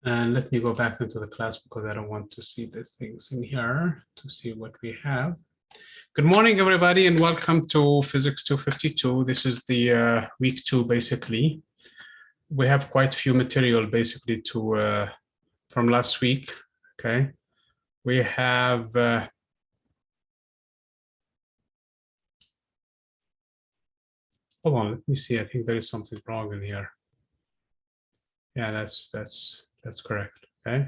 And let me go back into the class because I don't want to see these things in here to see what we have. Good morning, everybody, and welcome to Physics 252. This is the week 2, basically. We have quite a few material, basically, to from last week. Okay, we have. Hold on, let me see. I think there is something wrong in here. Yeah, that's correct. Okay.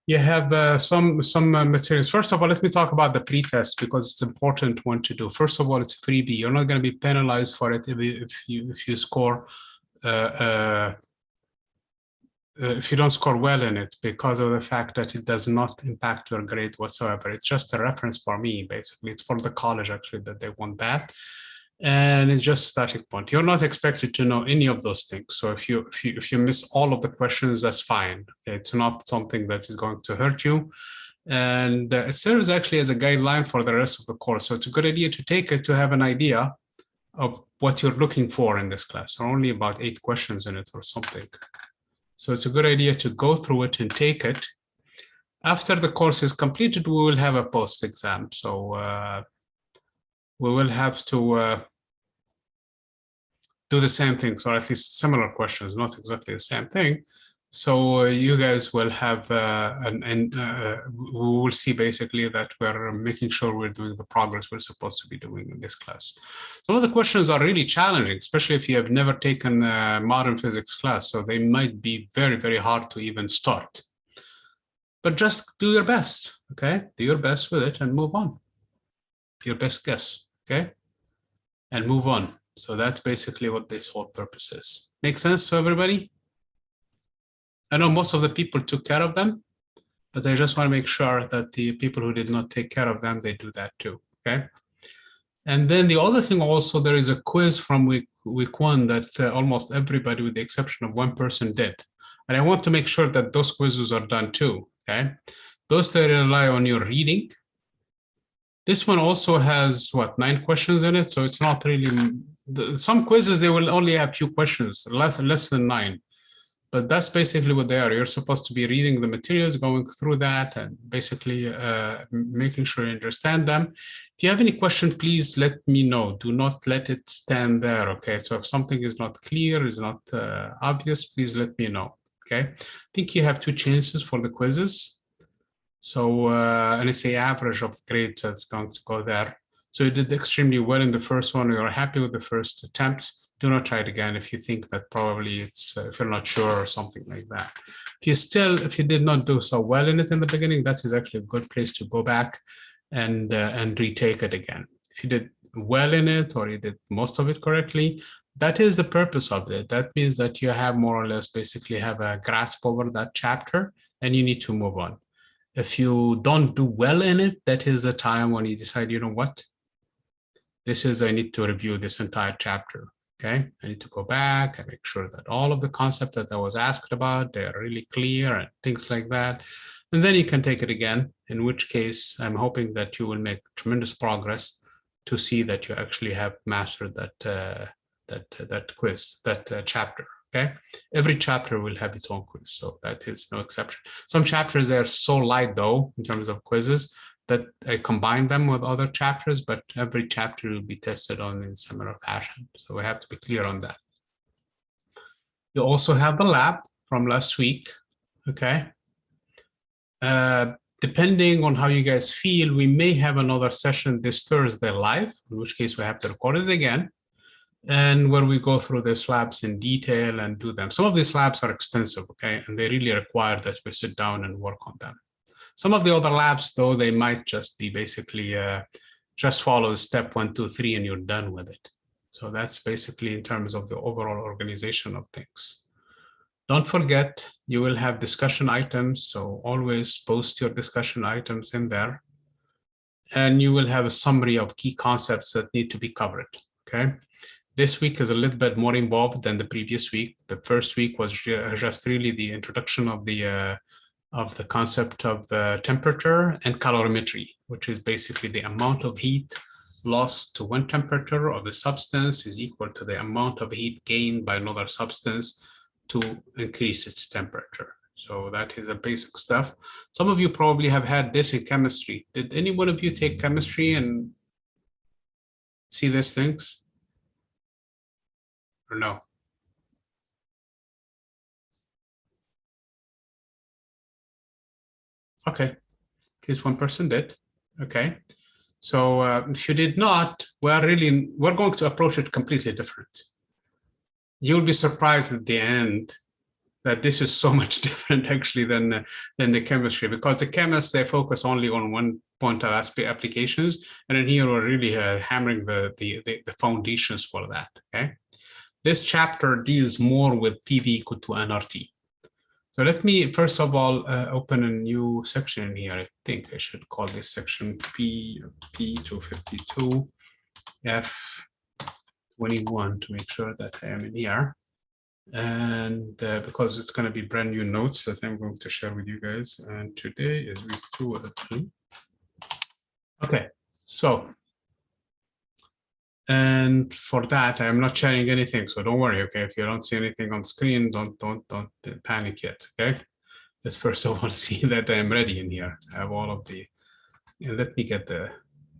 You have some materials. First of all, let me talk about the pretest because it's an important one to do. First of all, it's a freebie. You're not going to be penalized for it if you score if you don't score well in it because of the fact that it does not impact your grade whatsoever. It's just a reference for me, basically. It's for the college actually that they want that. And it's just a starting point. You're not expected to know any of those things. So if you miss all of the questions, that's fine. It's not something that is going to hurt you. And it serves actually as a guideline for the rest of the course. So it's a good idea to take it to have an idea of what you're looking for in this class. There are only about 8 questions in it or something. So it's a good idea to go through it and take it. After the course is completed, we will have a post-exam. So we will have to do the same things, or at least similar questions, not exactly the same thing. So you guys will have, we will see basically that we're making sure we're doing the progress we're supposed to be doing in this class. Some of the questions are really challenging, especially if you have never taken a modern physics class. So they might be very, very hard to even start. But just do your best, okay? Do your best with it and move on. Your best guess, okay? And move on. So that's basically what this whole purpose is. Make sense to everybody? I know most of the people took care of them, but I just want to make sure that the people who did not take care of them, they do that too, okay? And then the other thing also, there is a quiz from week 1 that almost everybody, with the exception of one person, did. And I want to make sure that those quizzes are done too, okay? Those that rely on your reading. This one also has, what, 9 questions in it? So it's not really, some quizzes, they will only have 2 questions, less than 9. But that's basically what they are. You're supposed to be reading the materials, going through that, and basically making sure you understand them. If you have any question, please let me know. Do not let it stand there, okay? So if something is not clear, is not obvious, please let me know, okay? I think you have 2 chances for the quizzes. So, and it's the average of grades that's going to go there. So you did extremely well in the first one. You're happy with the first attempt. Do not try it again if you think that probably it's, if you're not sure or something like that. If you did not do so well in it in the beginning, that is actually a good place to go back and retake it again. If you did well in it, or you did most of it correctly, that is the purpose of it. That means that you have more or less basically have a grasp over that chapter and you need to move on. If you don't do well in it, that is the time when you decide, you know what? I need to review this entire chapter, okay? I need to go back and make sure that all of the concepts that I was asked about, they are really clear and things like that. And then you can take it again, in which case I'm hoping that you will make tremendous progress to see that you actually have mastered that quiz, that chapter. Okay, every chapter will have its own quiz, so that is no exception. Some chapters are so light though in terms of quizzes that I combine them with other chapters, but every chapter will be tested on in similar fashion. So we have to be clear on that. You also have the lab from last week, okay? Depending on how you guys feel, we may have another session this Thursday live, in which case we have to record it again, and where we go through these labs in detail and do them. Some of these labs are extensive, okay, and they really require that we sit down and work on them. Some of the other labs, though, they might just be basically just follow step 1, 2, 3, and you're done with it. So that's basically in terms of the overall organization of things. Don't forget, you will have discussion items, so always post your discussion items in there. And you will have a summary of key concepts that need to be covered, okay? This week is a little bit more involved than the previous week. The first week was just really the introduction of the concept of temperature and calorimetry, which is basically the amount of heat lost to one temperature of the substance is equal to the amount of heat gained by another substance to increase its temperature. So that is the basic stuff. Some of you probably have had this in chemistry. Did any one of you take chemistry and see these things? Or no? Okay, in case one person did. Okay, so if you did not, we're going to approach it completely different. You'll be surprised at the end that this is so much different actually than the chemistry, because the chemists, they focus only on one point of applications, and in here we're really hammering the foundations for that. Okay, this chapter deals more with PV equal to nRT. So let me first of all open a new section in here. I think I should call this section P252 F21 to make sure that I am in here. And because it's going to be brand new notes that I'm going to share with you guys. And today is week 2 of the 3. Okay, so, and for that, I'm not sharing anything, so don't worry, okay? If you don't see anything on screen, don't panic yet, okay? Let's first of all see that I'm ready in here. I have all of the, and let me get the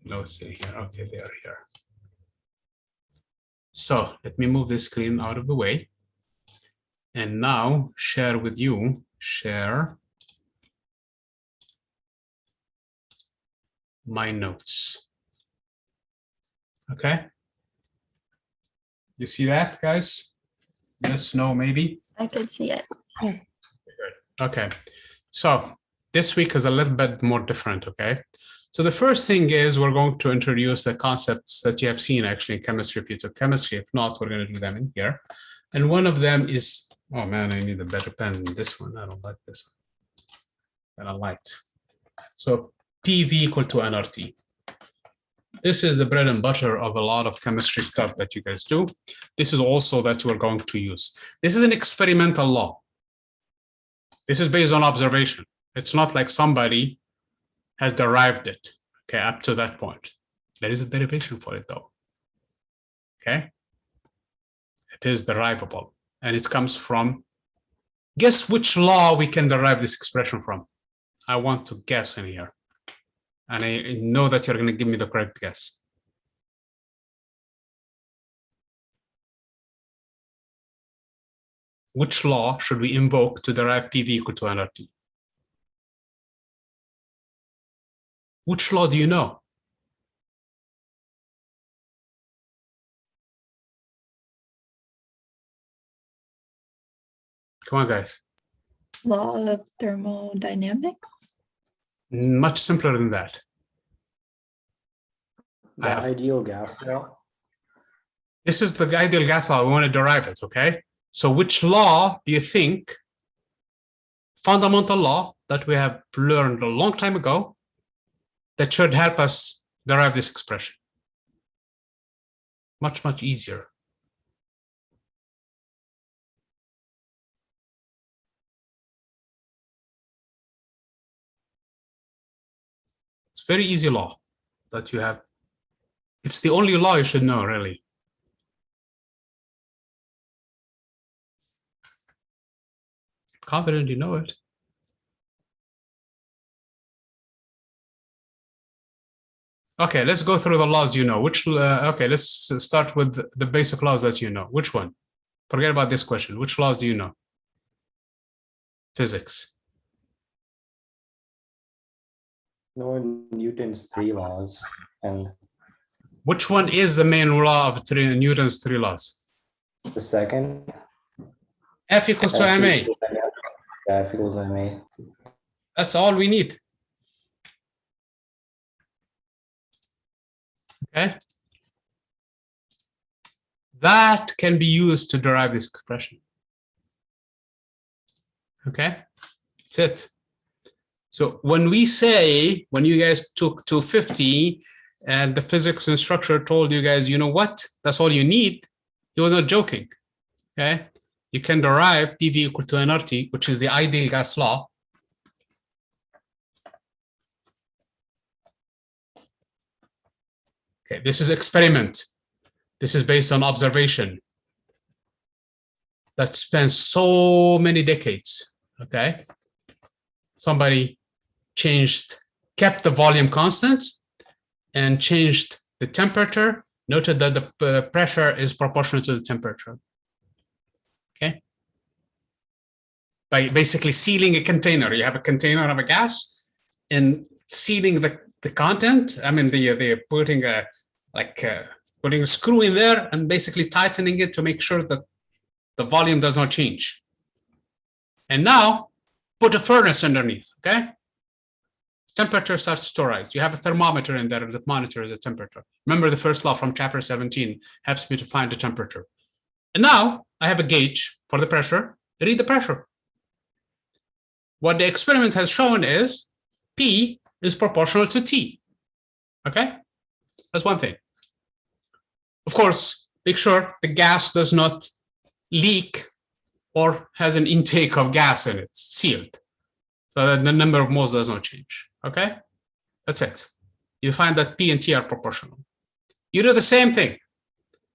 notes in here. Okay, they are here. So let me move this screen out of the way. And now share with you, share my notes. Okay. You see that, guys? Yes, no, maybe? I can see it. Yes. Okay. So this week is a little bit more different, okay? So the first thing is we're going to introduce the concepts that you have seen actually in chemistry, if you took chemistry. If not, we're going to do them in here. And one of them is, oh man, I need a better pen than this one. I don't like this one. And I liked. So PV equal to nRT. This is the bread and butter of a lot of chemistry stuff that you guys do. This is also that we're going to use. This is an experimental law. This is based on observation. It's not like somebody has derived it, okay, up to that point. There is a derivation for it though, okay? It is derivable, and it comes from, guess which law we can derive this expression from? I want to guess in here. And I know that you're going to give me the correct guess. Which law should we invoke to derive PV equal to nRT? Which law do you know? Come on, guys. Law of thermodynamics. Much simpler than that. The ideal gas law. This is the ideal gas law. We want to derive it, okay? So which law do you think, fundamental law that we have learned a long time ago, that should help us derive this expression? Much, much easier. It's a very easy law that you have. It's the only law you should know, really. Confident you know it. Okay, let's go through the laws you know. Okay, let's start with the basic laws that you know. Which one? Forget about this question. Which laws do you know? Physics. No, Newton's 3 laws. And which one is the main law of Newton's 3 laws? the second. F equals to ma. Yeah, F equals ma. That's all we need. Okay. That can be used to derive this expression. Okay, that's it. So when we say, when you guys took 250 and the physics instructor told you guys, you know what, that's all you need, he was not joking. Okay, you can derive PV equal to nRT, which is the ideal gas law. Okay, this is experiment. This is based on observation. that spans so many decades, okay? Somebody kept the volume constant and changed the temperature, noted that the pressure is proportional to the temperature, okay? By basically sealing a container. You have a container of a gas and sealing the content. I mean, they're putting putting a screw in there and basically tightening it to make sure that the volume does not change. And now put a furnace underneath, okay? Temperature starts to rise. You have a thermometer in there that monitors the temperature. Remember the first law from chapter 17 helps me to find the temperature. And now I have a gauge for the pressure. Read the pressure. What the experiment has shown is P is proportional to T, okay? That's one thing. Of course, make sure the gas does not leak or has an intake of gas in it, sealed, so that the number of moles does not change, okay? That's it. You find that P and T are proportional. You do the same thing.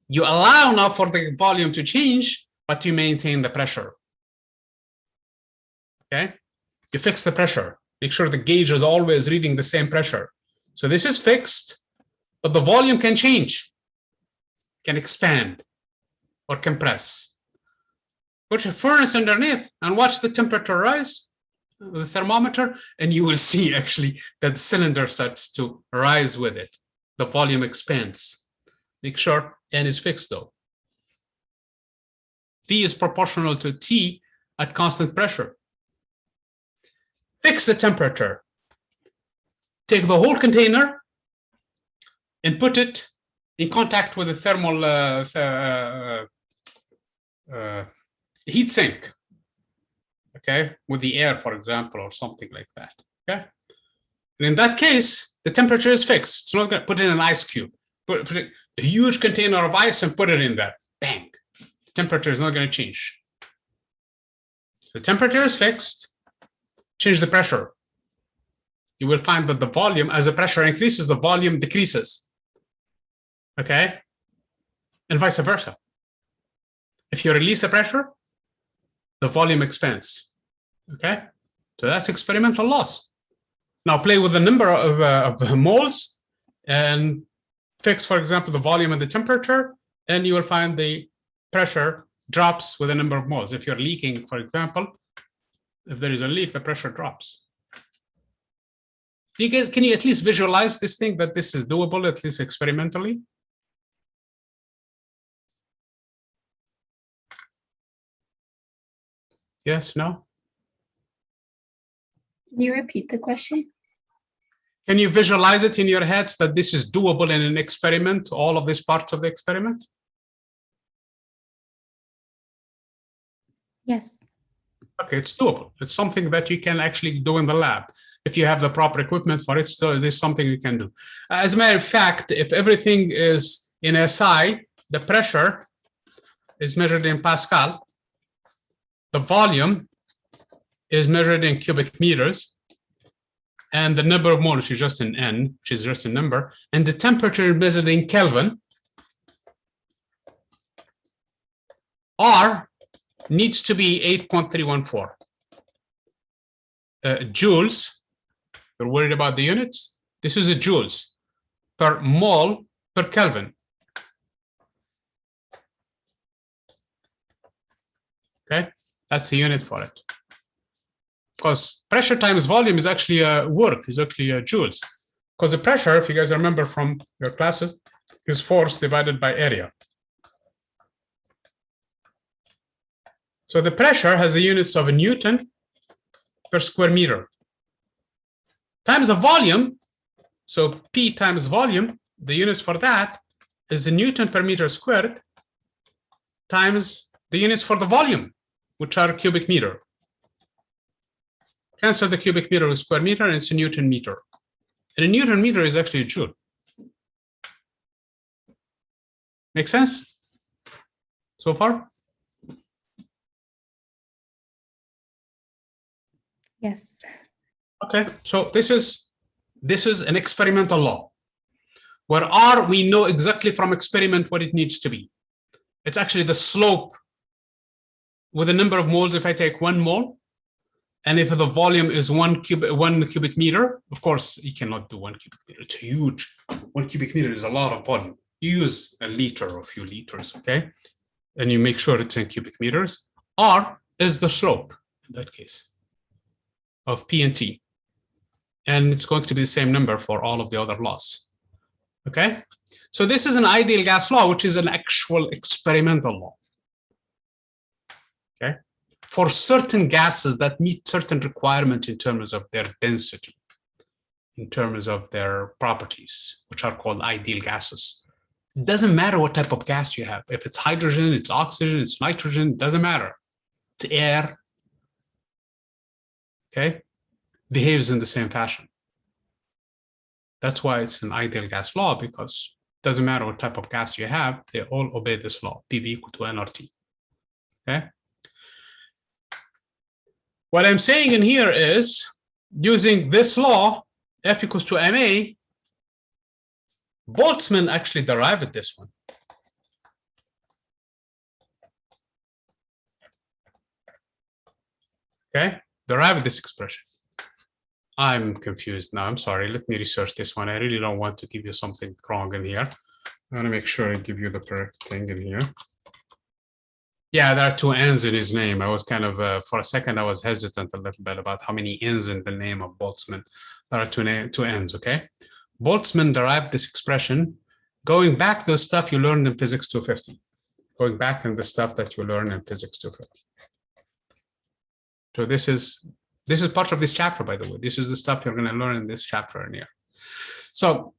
You allow now for the volume to change, but you maintain the pressure, okay? You fix the pressure. Make sure the gauge is always reading the same pressure. So this is fixed, but the volume can change, can expand or compress. Put a furnace underneath and watch the temperature rise with the thermometer, and you will see actually that the cylinder starts to rise with it. The volume expands. Make sure N is fixed though. V is proportional to T at constant pressure. Fix the temperature. Take the whole container and put it in contact with a thermal heat sink, okay, with the air, for example, or something like that, okay? And in that case, the temperature is fixed. It's not going to put in an ice cube. Put a huge container of ice and put it in there. Bang. The temperature is not going to change. So the temperature is fixed. Change the pressure. You will find that the volume, as the pressure increases, the volume decreases. Okay? And vice versa. If you release the pressure, the volume expands. Okay? So that's experimental laws. Now play with the number of moles and fix, for example, the volume and the temperature, and you will find the pressure drops with the number of moles. If you're leaking, for example, if there is a leak, the pressure drops. Do you guys, can you at least visualize this thing, that this is doable, at least experimentally? Yes, no? Can you repeat the question? Can you visualize it in your heads that this is doable in an experiment, all of these parts of the experiment? Yes. Okay, it's doable. It's something that you can actually do in the lab. If you have the proper equipment for it, so this is something you can do. As a matter of fact, if everything is in SI, the pressure is measured in Pascal, the volume is measured in cubic meters, and the number of moles, which is just an N, which is just a number, and the temperature is measured in Kelvin. R needs to be 8.314 joules. You're worried about the units? This is a joules per mole per Kelvin. Okay, that's the unit for it. Because pressure times volume is actually work, is actually joules. Because the pressure, if you guys remember from your classes, is force divided by area. So the pressure has the units of a Newton per square meter. Times the volume, so P times volume, the units for that is a Newton per meter squared times the units for the volume, which are cubic meter. Cancel the cubic meter with square meter, and it's a Newton meter. And a Newton meter is actually a joule. Make sense so far? Yes. Okay, so this is an experimental law, where R, we know exactly from experiment what it needs to be. It's actually the slope with a number of moles, if I take 1 mole, and if the volume is 1 cubic meter, of course, you cannot do 1 cubic meter. It's huge. 1 cubic meter is a lot of volume. You use a liter or a few liters, okay? And you make sure it's in cubic meters. R is the slope, in that case, of P and T. And it's going to be the same number for all of the other laws, okay? So this is an ideal gas law, which is an actual experimental law, okay? For certain gases that meet certain requirements in terms of their density, in terms of their properties, which are called ideal gases. It doesn't matter what type of gas you have. If it's hydrogen, it's oxygen, it's nitrogen, it doesn't matter. It's air, okay? Behaves in the same fashion. That's why it's an ideal gas law, because it doesn't matter what type of gas you have, they all obey this law, PV equal to nRT, okay? What I'm saying in here is, using this law, F equals to ma, Boltzmann actually derived this one. Okay, derived this expression. I'm confused now, I'm sorry, let me research this one. I really don't want to give you something wrong in here. I want to make sure I give you the correct thing in here. Yeah, there are 2 N's in his name. I was kind of, for a second, I was hesitant a little bit about how many N's in the name of Boltzmann. There are 2 N's, okay? Boltzmann derived this expression going back to the stuff you learned in physics 250. Going back in the stuff that you learned in physics 250. So this is part of this chapter, by the way. This is the stuff you're going to learn in this chapter in here. So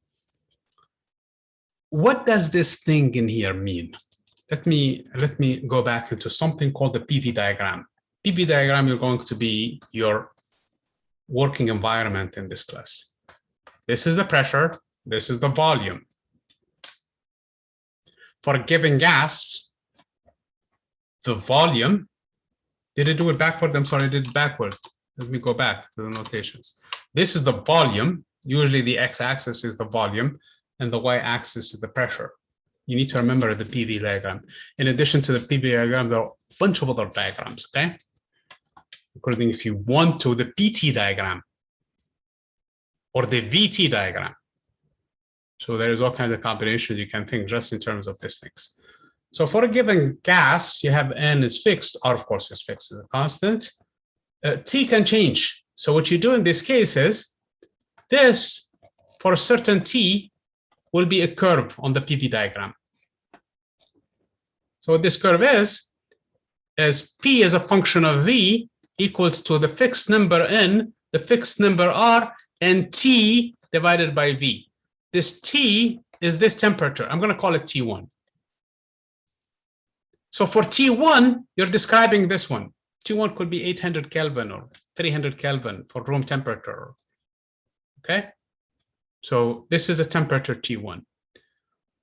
what does this thing in here mean? Let me go back into something called the PV diagram. PV diagram is going to be your working environment in this class. This is the pressure, this is the volume. For a given gas, the volume, did I do it backward? I'm sorry, I did it backward. Let me go back to the notations. This is the volume. Usually the x-axis is the volume and the y-axis is the pressure. You need to remember the PV diagram. In addition to the PV diagram, there are a bunch of other diagrams, okay? Including, if you want to, the PT diagram or the VT diagram. So there is all kinds of combinations you can think just in terms of these things. So for a given gas, you have N is fixed, R of course is fixed as a constant. T can change. So what you do in this case is, this for a certain T will be a curve on the PV diagram. So what this curve is P as a function of V equals to the fixed number N, the fixed number R, and T divided by V. This T is this temperature. I'm going to call it T1. So for T1, you're describing this one. T1 could be 800 Kelvin or 300 Kelvin for room temperature. Okay? So this is a temperature T1.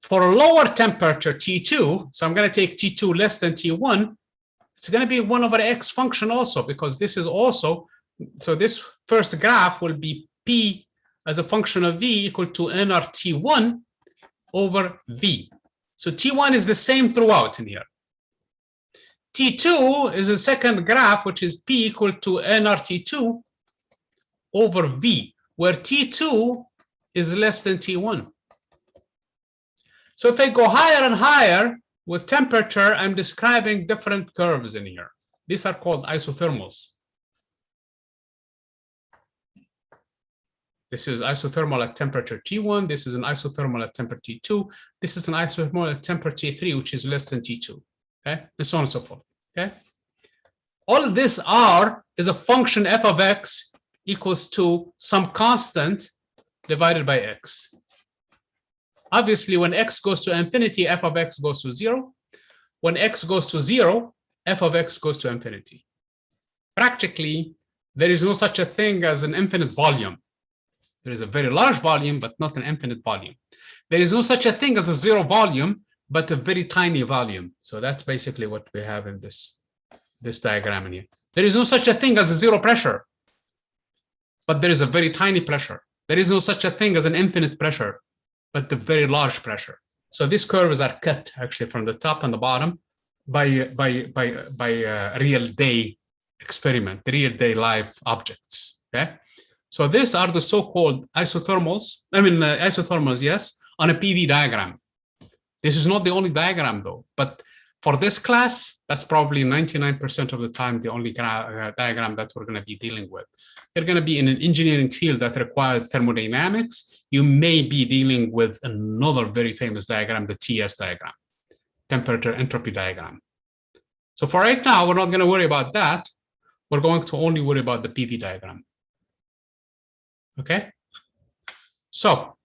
For a lower temperature T2, so I'm going to take T2 less than T1, it's going to be 1 over X function also, because this is also, so this first graph will be P as a function of V equal to nRT1 over V. So T1 is the same throughout in here. T2 is a second graph, which is P equal to nRT2 over V, where T2 is less than T1. So if I go higher and higher with temperature, I'm describing different curves in here. These are called isothermals. This is isothermal at temperature T1. This is an isothermal at temperature T2. This is an isothermal at temperature T3, which is less than T2. Okay, and so on and so forth. Okay, all of this R is a function f of x equals to some constant divided by x. Obviously, when x goes to infinity, f of x goes to 0. When x goes to 0, f of x goes to infinity. Practically, there is no such a thing as an infinite volume. There is a very large volume, but not an infinite volume. There is no such a thing as a zero volume, but a very tiny volume. So that's basically what we have in this diagram in here. There is no such a thing as a zero pressure, but there is a very tiny pressure. There is no such a thing as an infinite pressure, but the very large pressure. So these curves are cut actually from the top and the bottom real day experiment, real day life objects. Okay, so these are the so-called isothermals. Isothermals, yes, on a PV diagram. This is not the only diagram though, but for this class, that's probably 99% of the time the only diagram that we're going to be dealing with. You're going to be in an engineering field that requires thermodynamics. You may be dealing with another very famous diagram, the TS diagram, temperature entropy diagram. So for right now, we're not going to worry about that. We're going to only worry about the PV diagram. Okay? So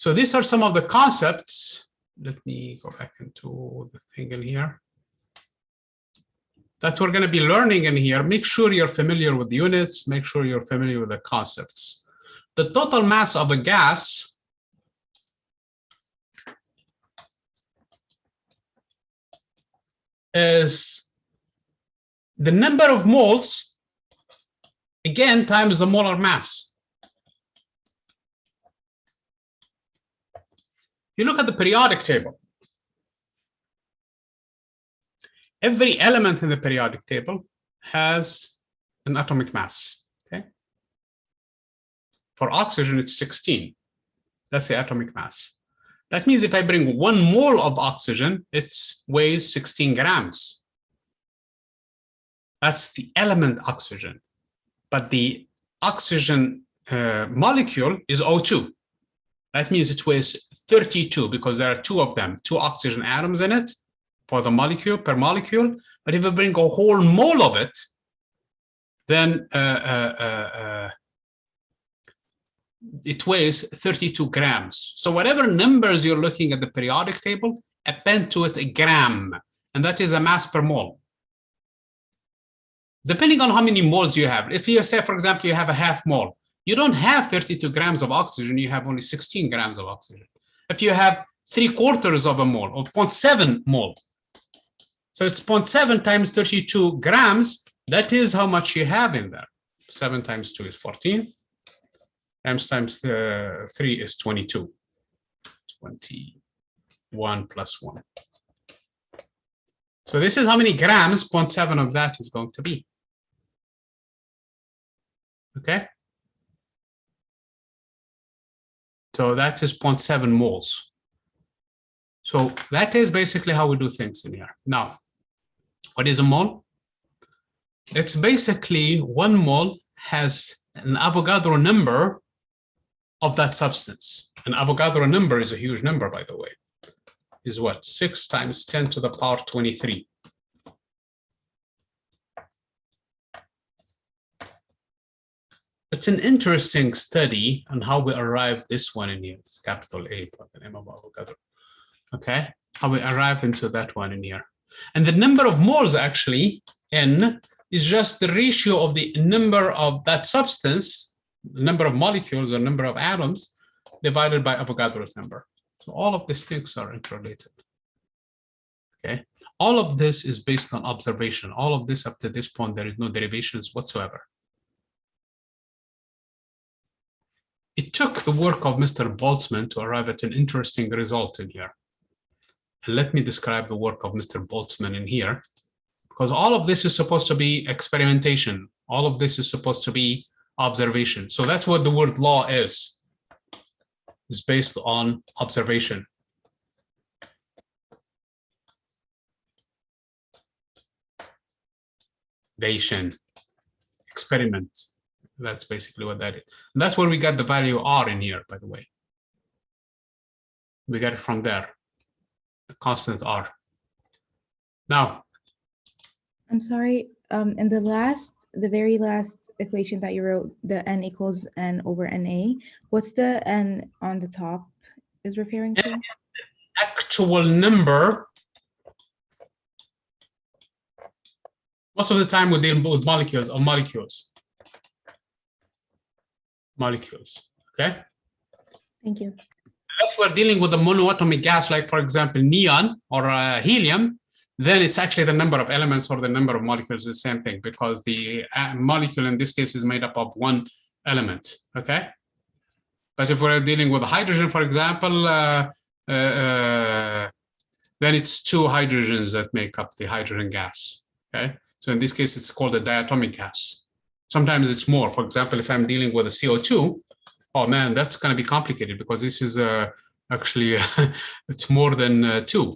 these are some of the concepts. Let me go back into the thing in here. That we're going to be learning in here. Make sure you're familiar with the units. Make sure you're familiar with the concepts. The total mass of a gas is the number of moles, again, times the molar mass. You look at the periodic table. Every element in the periodic table has an atomic mass. Okay. For oxygen, it's 16. That's the atomic mass. That means if I bring 1 mole of oxygen, it weighs 16 grams. That's the element oxygen. But the oxygen molecule is O2. That means it weighs 32 because there are 2 of them, 2 oxygen atoms in it for the molecule, per molecule. But if I bring a whole mole of it, then it weighs 32 grams. So whatever numbers you're looking at the periodic table, append to it a gram, and that is a mass per mole. Depending on how many moles you have. If you say, for example, you have a half mole, you don't have 32 grams of oxygen, you have only 16 grams of oxygen. If you have 3/4 of a mole, or 0.7 mole, so it's 0.7 times 32 grams, that is how much you have in there. 7 times 2 is 14, times 3 is 22. 21 plus 1. So this is how many grams, 0.7 of that is going to be. Okay? So that is 0.7 moles. So that is basically how we do things in here. Now, what is a mole? It's basically 1 mole has an Avogadro number of that substance. An Avogadro number is a huge number, by the way. Is what? 6 times 10 to the power 23. It's an interesting study on how we arrived this one in here. It's capital A, but the name of Avogadro. Okay, how we arrive into that one in here. And the number of moles actually, N, is just the ratio of the number of that substance, the number of molecules or number of atoms, divided by Avogadro's number. So all of these things are interrelated. Okay, all of this is based on observation. All of this up to this point, there is no derivations whatsoever. It took the work of Mr. Boltzmann to arrive at an interesting result in here. And let me describe the work of Mr. Boltzmann in here, because all of this is supposed to be experimentation. All of this is supposed to be observation. So that's what the word law is based on observation. Experiment. That's basically what that is. And that's where we got the value R in here, by the way. We got it from there, the constant R. Now, I'm sorry, in the very last equation that you wrote, the N equals N over NA, what's the N on the top is referring to? Actual number. Most of the time we deal with molecules or molecules. Okay? Thank you. Unless we're dealing with a monoatomic gas, like for example, neon or helium, then it's actually the number of elements or the number of molecules is the same thing, because the molecule in this case is made up of 1 element, okay? But if we're dealing with hydrogen, for example, then it's 2 hydrogens that make up the hydrogen gas. Okay, so in this case, it's called a diatomic gas. Sometimes it's more. For example, if I'm dealing with a CO2, oh man, that's going to be complicated because this is actually it's more than 2.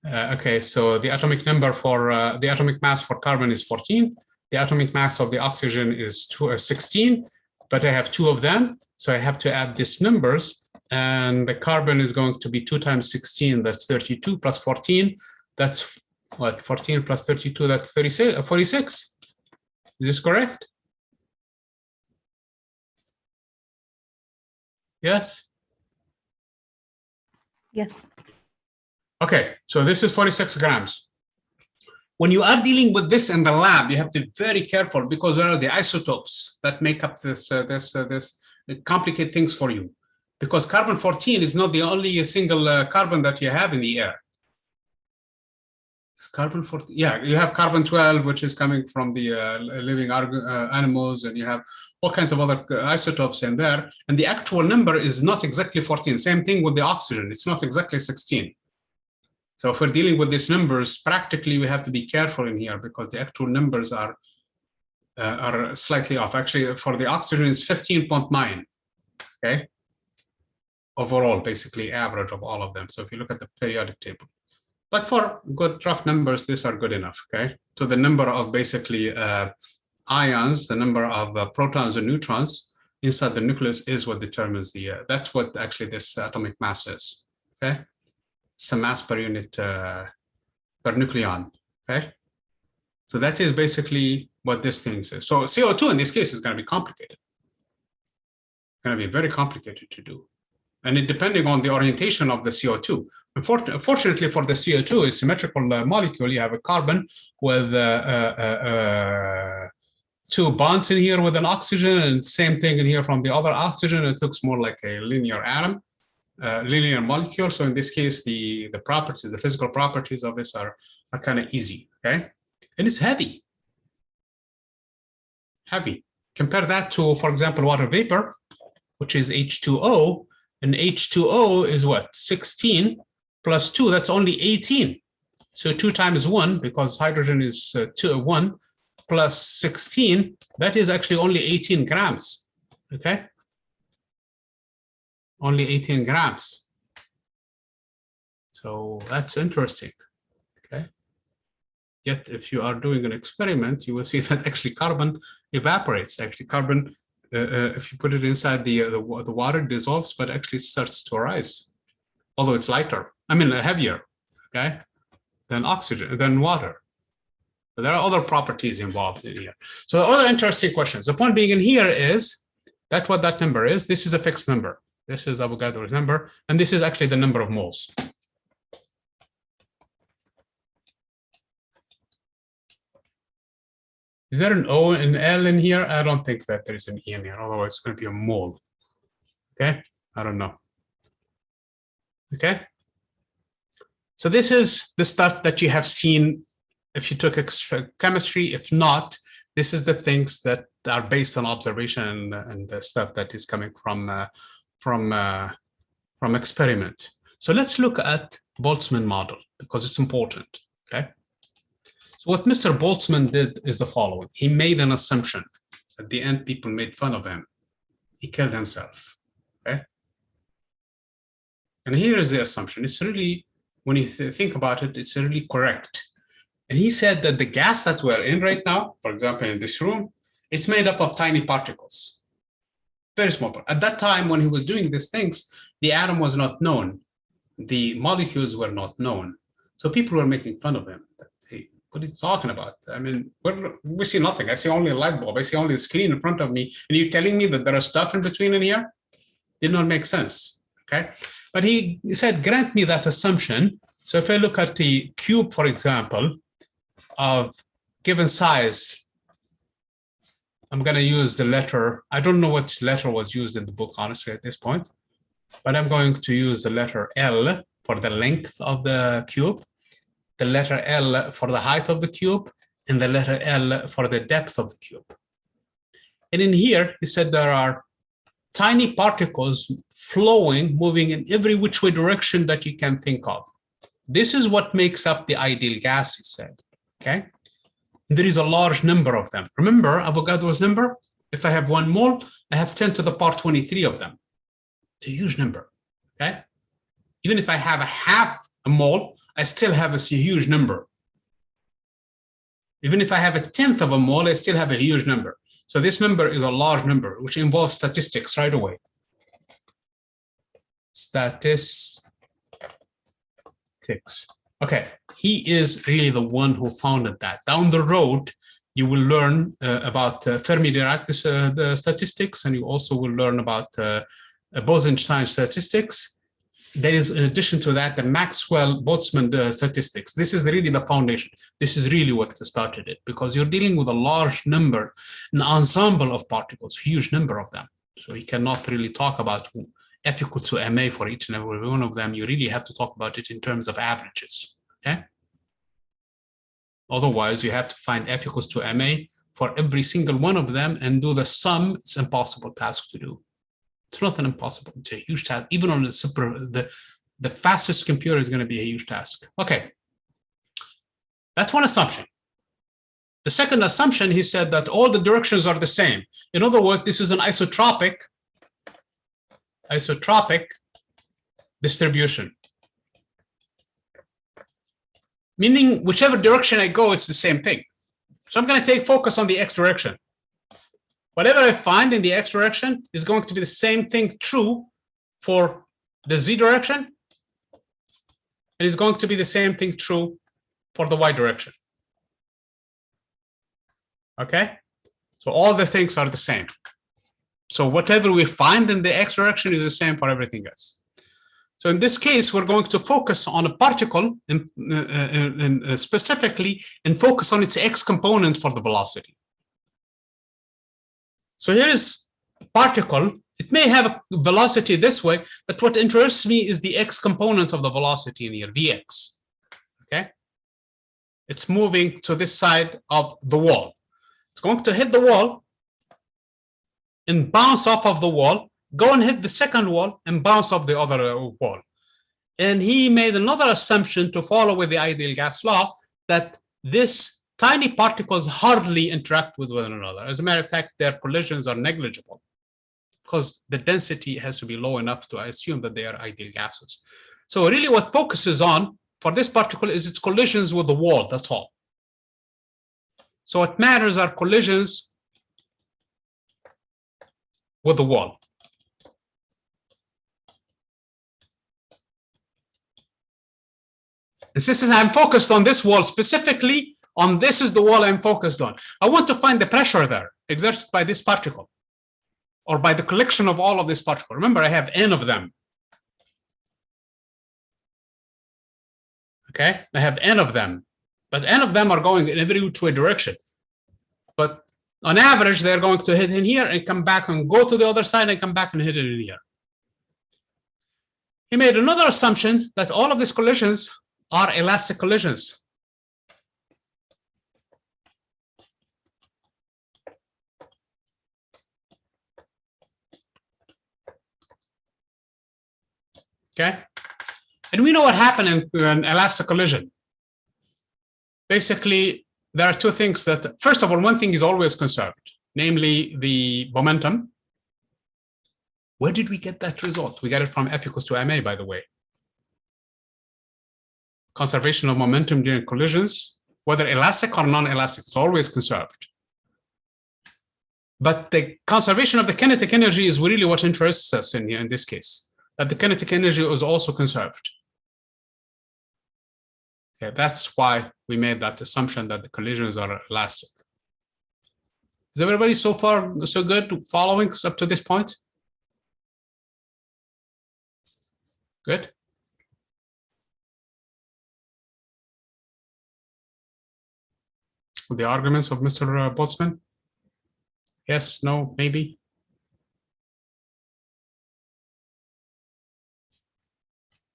Okay, so the atomic number for the atomic mass for carbon is 14. The atomic mass of the oxygen is 16, but I have 2 of them, so I have to add these numbers. And the carbon is going to be 2 times 16, that's 32, plus 14, that's what, 14 plus 32, that's 36, 46. Is this correct? Yes? Yes. Okay, so this is 46 grams. When you are dealing with this in the lab, you have to be very careful because there are the isotopes that make up this complicate things for you. Because carbon-14 is not the only single carbon that you have in the air. It's carbon-14, yeah, you have carbon-12, which is coming from the living animals, and you have all kinds of other isotopes in there. And the actual number is not exactly 14. Same thing with the oxygen, it's not exactly 16. So if we're dealing with these numbers, practically we have to be careful in here because the actual numbers are slightly off. Actually, for the oxygen, it's 15.9, okay? Overall, basically average of all of them. So if you look at the periodic table. But for good rough numbers, these are good enough, okay? So the number of basically ions, the number of protons and neutrons inside the nucleus is what determines the, that's what actually this atomic mass is, okay? It's a mass per unit, per nucleon, okay? So that is basically what this thing is. So CO2 in this case is gonna be complicated. It's gonna be very complicated to do. And it depending on the orientation of the CO2. Unfortunately for the CO2, it's a symmetrical molecule. You have a carbon with 2 bonds in here with an oxygen, and same thing in here from the other oxygen. It looks more like a linear atom, linear molecule. So in this case, the properties, the physical properties of this are kind of easy, okay? And it's heavy. Heavy. Compare that to, for example, water vapor, which is H2O. And H2O is what? 16 plus 2, that's only 18. So 2 times 1, because hydrogen is 1, plus 16, that is actually only 18 grams, okay? Only 18 grams. So that's interesting, okay? Yet if you are doing an experiment, you will see that actually carbon evaporates. Actually carbon, if you put it inside the water, it dissolves, but actually starts to rise, although it's lighter. I mean, heavier, okay, than oxygen, than water. But there are other properties involved in here. So other interesting questions. The point being in here is that what that number is. This is a fixed number. This is Avogadro's number, and this is actually the number of moles. Is there an O and L in here? I don't think that there is an E in here, otherwise it's going to be a mole. Okay, I don't know. Okay, so this is the stuff that you have seen if you took extra chemistry. If not, this is the things that are based on observation and the stuff that is coming from experiment. So let's look at Boltzmann model because it's important. Okay. So what Mr. Boltzmann did is the following. He made an assumption. At the end, people made fun of him. He killed himself, okay? And here is the assumption. It's really, when you think about it, it's really correct. And he said that the gas that we're in right now, for example, in this room, it's made up of tiny particles, very small. At that time, when he was doing these things, the atom was not known. The molecules were not known. So people were making fun of him. Hey, what are you talking about? I mean, we see nothing. I see only a light bulb. I see only the screen in front of me. And you're telling me that there are stuff in between in here? Did not make sense, okay? But he said, grant me that assumption. So if I look at the cube, for example, of given size, I'm going to use the letter. I don't know what letter was used in the book, honestly, at this point. But I'm going to use the letter L for the length of the cube, the letter L for the height of the cube, and the letter L for the depth of the cube. And in here, he said there are tiny particles flowing, moving in every which way direction that you can think of. This is what makes up the ideal gas, he said. Okay. There is a large number of them. Remember Avogadro's number? If I have 1 mole, I have 10 to the power 23 of them. It's a huge number. Okay. Even if I have a half a mole, I still have a huge number. Even if I have a 1/10 of a mole, I still have a huge number. So this number is a large number, which involves statistics right away. Statistics. Okay, he is really the one who founded that. Down the road, you will learn about Fermi-Dirac the statistics, and you also will learn about Bose-Einstein statistics. There is, in addition to that, the Maxwell-Boltzmann statistics. This is really the foundation. This is really what started it, because you're dealing with a large number, an ensemble of particles, a huge number of them. So you cannot really talk about F equals to ma for each and every one of them. You really have to talk about it in terms of averages. Okay. Otherwise, you have to find F equals to ma for every single one of them and do the sum. It's an impossible task to do. It's not an impossible, it's a huge task. Even on the fastest computer is going to be a huge task. Okay, that's one assumption. The second assumption, he said that all the directions are the same. In other words, this is an isotropic distribution. Meaning whichever direction I go, it's the same thing. So I'm going to take focus on the x direction. Whatever I find in the x direction is going to be the same thing true for the z direction, and it's going to be the same thing true for the y direction. Okay? So all the things are the same. So whatever we find in the x direction is the same for everything else. So in this case, we're going to focus on a particle specifically and focus on its x component for the velocity. So here is a particle. It may have a velocity this way, but what interests me is the x component of the velocity in here, Vx. Okay? It's moving to this side of the wall. It's going to hit the wall and bounce off of the wall, go and hit the second wall and bounce off the other wall. And he made another assumption to follow with the ideal gas law that this tiny particles hardly interact with one another. As a matter of fact, their collisions are negligible because the density has to be low enough to assume that they are ideal gases. So really what focuses on for this particle is its collisions with the wall, that's all. So what matters are collisions with the wall. And since I'm focused on this wall specifically, on this is the wall I'm focused on. I want to find the pressure there exerted by this particle or by the collection of all of this particle. Remember, I have n of them. Okay, I have n of them, but n of them are going in every which way direction. But on average, they're going to hit in here and come back and go to the other side and come back and hit it in here. He made another assumption that all of these collisions are elastic collisions. Okay, and we know what happened in an elastic collision. Basically, there are two things that, first of all, one thing is always conserved, namely the momentum. Where did we get that result? We got it from F equals to ma, by the way. Conservation of momentum during collisions, whether elastic or non-elastic, it's always conserved. But the conservation of the kinetic energy is really what interests us in here in this case. That the kinetic energy was also conserved. Okay, that's why we made that assumption that the collisions are elastic. Is everybody so far so good following up to this point? Good. The arguments of Mr. Boltzmann? Yes, no, maybe?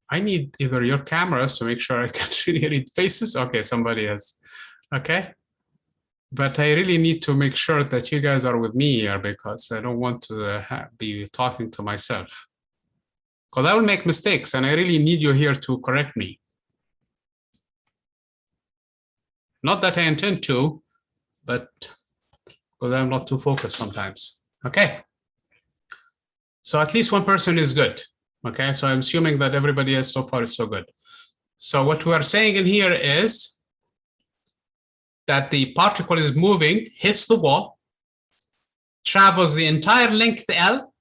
I need either your cameras to make sure I can really read faces. Okay, somebody has. Okay. But I really need to make sure that you guys are with me here because I don't want to be talking to myself. Because I will make mistakes and I really need you here to correct me. Not that I intend to, but because I'm not too focused sometimes. Okay. So at least one person is good. Okay, so I'm assuming that everybody else so far is so good. So what we are saying in here is that the particle is moving, hits the wall, travels the entire length L,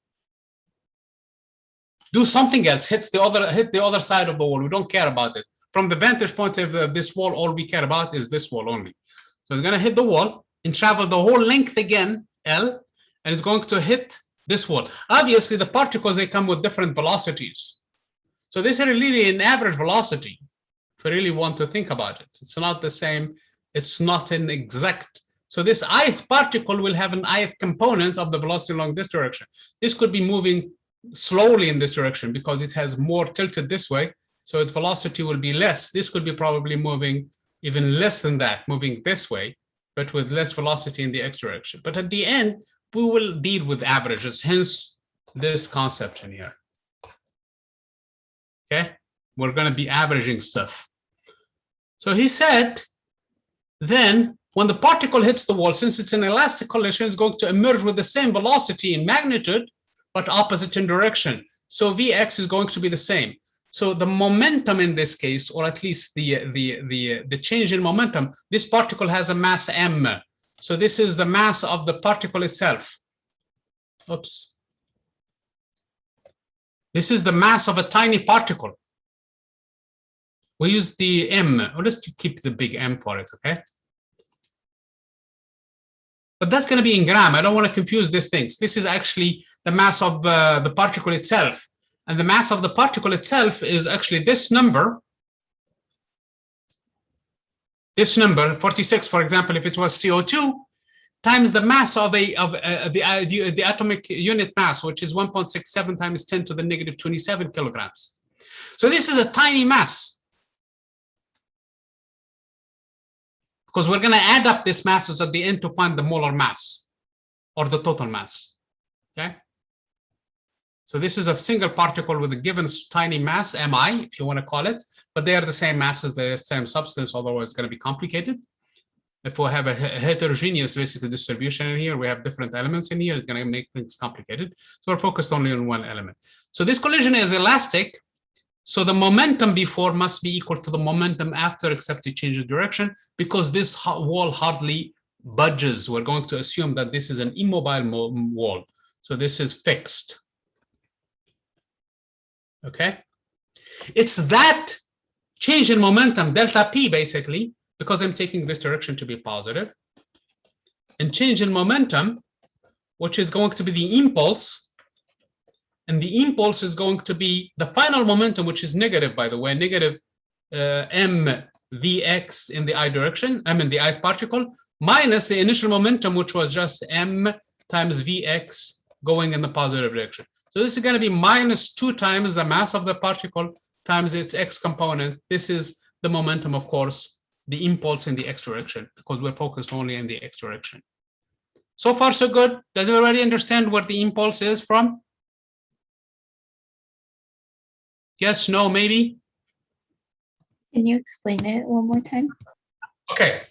do something else, hit the other side of the wall. We don't care about it. From the vantage point of this wall, all we care about is this wall only. So it's going to hit the wall and travel the whole length again, L, and it's going to hit this wall. Obviously, the particles, they come with different velocities. So this is really an average velocity, if you really want to think about it. It's not the same. It's not an exact. So this ith particle will have an ith component of the velocity along this direction. This could be moving slowly in this direction because it has more tilted this way. So its velocity will be less. This could be probably moving even less than that, moving this way, but with less velocity in the x direction. But at the end, we will deal with averages, hence this concept in here. Okay, we're going to be averaging stuff. So he said, then when the particle hits the wall, since it's an elastic collision, it's going to emerge with the same velocity in magnitude, but opposite in direction. So Vx is going to be the same. So the momentum in this case, or at least the change in momentum, this particle has a mass m. So this is the mass of the particle itself. Oops. This is the mass of a tiny particle. We use the m, or let's keep the big M for it, okay? But that's going to be in gram. I don't want to confuse these things. This is actually the mass of the particle itself. And the mass of the particle itself is actually this number. This number, 46, for example, if it was CO2, times the mass of the atomic unit mass, which is 1.67 times 10 to the negative 27 kilograms. So this is a tiny mass. Because we're going to add up these masses at the end to find the molar mass or the total mass. Okay. So this is a single particle with a given tiny mass, mi, if you want to call it, but they are the same masses, they're the same substance, although it's going to be complicated. If we have a heterogeneous basically distribution in here, we have different elements in here, it's going to make things complicated. So we're focused only on one element. So this collision is elastic. So the momentum before must be equal to the momentum after, except it changes direction, because this wall hardly budges. We're going to assume that this is an immobile wall. So this is fixed. Okay. It's that change in momentum, delta P, basically, because I'm taking this direction to be positive, and change in momentum, which is going to be the impulse, and the impulse is going to be the final momentum, which is negative, by the way, negative m vx in the I direction, m in the ith particle, minus the initial momentum, which was just m times vx going in the positive direction. So this is going to be minus 2 times the mass of the particle times its x component. This is the momentum, of course, the impulse in the x direction, because we're focused only in the x direction. So far, so good. Does everybody understand where the impulse is from? Yes, no, maybe? Can you explain it one more time? Okay.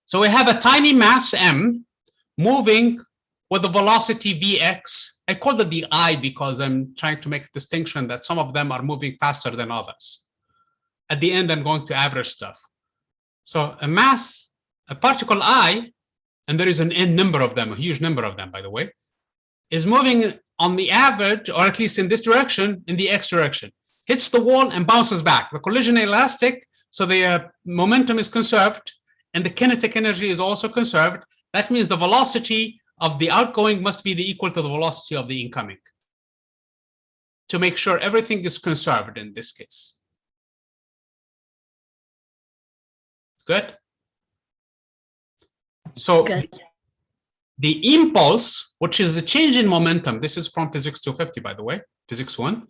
So we have a tiny mass m moving with the velocity vx. I call it the I because I'm trying to make a distinction that some of them are moving faster than others. At the end, I'm going to average stuff. So a mass, a particle I, and there is an n number of them, a huge number of them, by the way, is moving on the average, or at least in this direction, in the x direction, hits the wall and bounces back. The collision is elastic, so the momentum is conserved, and the kinetic energy is also conserved. That means the velocity of the outgoing must be equal to the velocity of the incoming, to make sure everything is conserved in this case. Good? So Good. the impulse, which is the change in momentum, this is from physics 250, by the way, physics 1.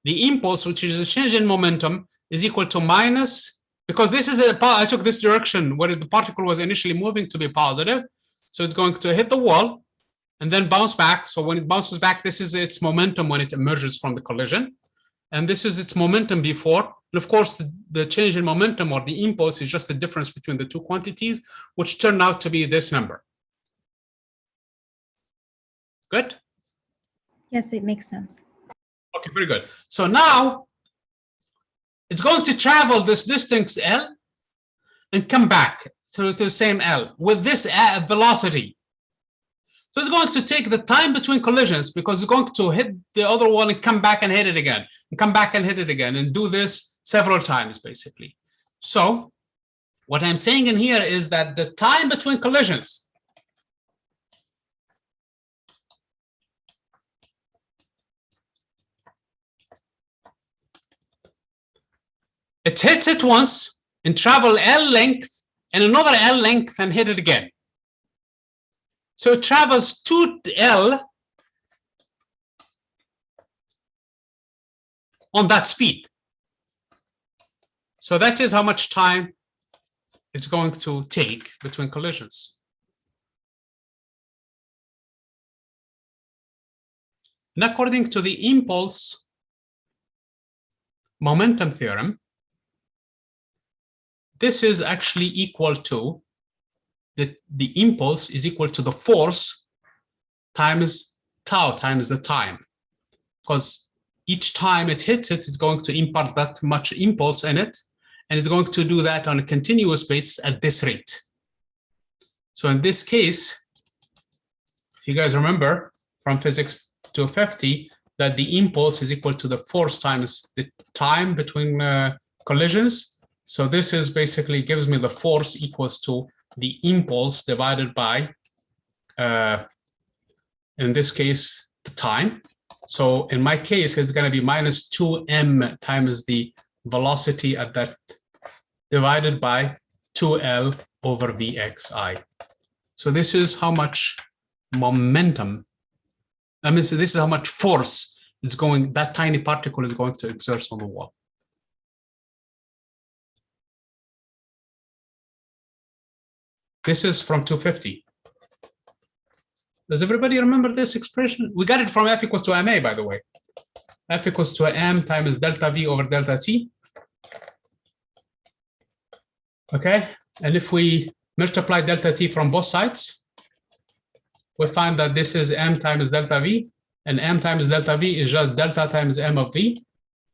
The impulse, which is a change in momentum, is equal to minus, because this is I took this direction where the particle was initially moving to be positive. So it's going to hit the wall and then bounce back. So when it bounces back, this is its momentum when it emerges from the collision. and this is its momentum before. And of course, the change in momentum or the impulse is just the difference between the two quantities, which turn out to be this number. Good? Yes, it makes sense. Okay, very good. So now it's going to travel this distance L and come back to the same L with this velocity. So it's going to take the time between collisions because it's going to hit the other one and come back and hit it again, and come back and hit it again, and do this several times, basically. So what I'm saying in here is that the time between collisions it hits it once and travel L length and another L length and hit it again. So it travels 2L on that speed. So that is how much time it's going to take between collisions. And according to the impulse momentum theorem, this is actually equal to the impulse is equal to the force times tau times the time, because each time it hits it, it's going to impart that much impulse in it, and it's going to do that on a continuous basis at this rate. So in this case, if you guys remember from physics 250, that the impulse is equal to the force times the time between collisions. So this is basically gives me the force equals to the impulse divided by, in this case, the time. So in my case, it's going to be minus 2m times the velocity at that divided by 2L over Vxi. So this is how much momentum, so this is how much force is going, that tiny particle is going to exert on the wall. This is from 250. Does everybody remember this expression? We got it from F equals to ma, by the way. F equals to m times delta V over delta T. Okay, and if we multiply delta T from both sides, we find that this is m times delta V, and m times delta V is just delta times m of V,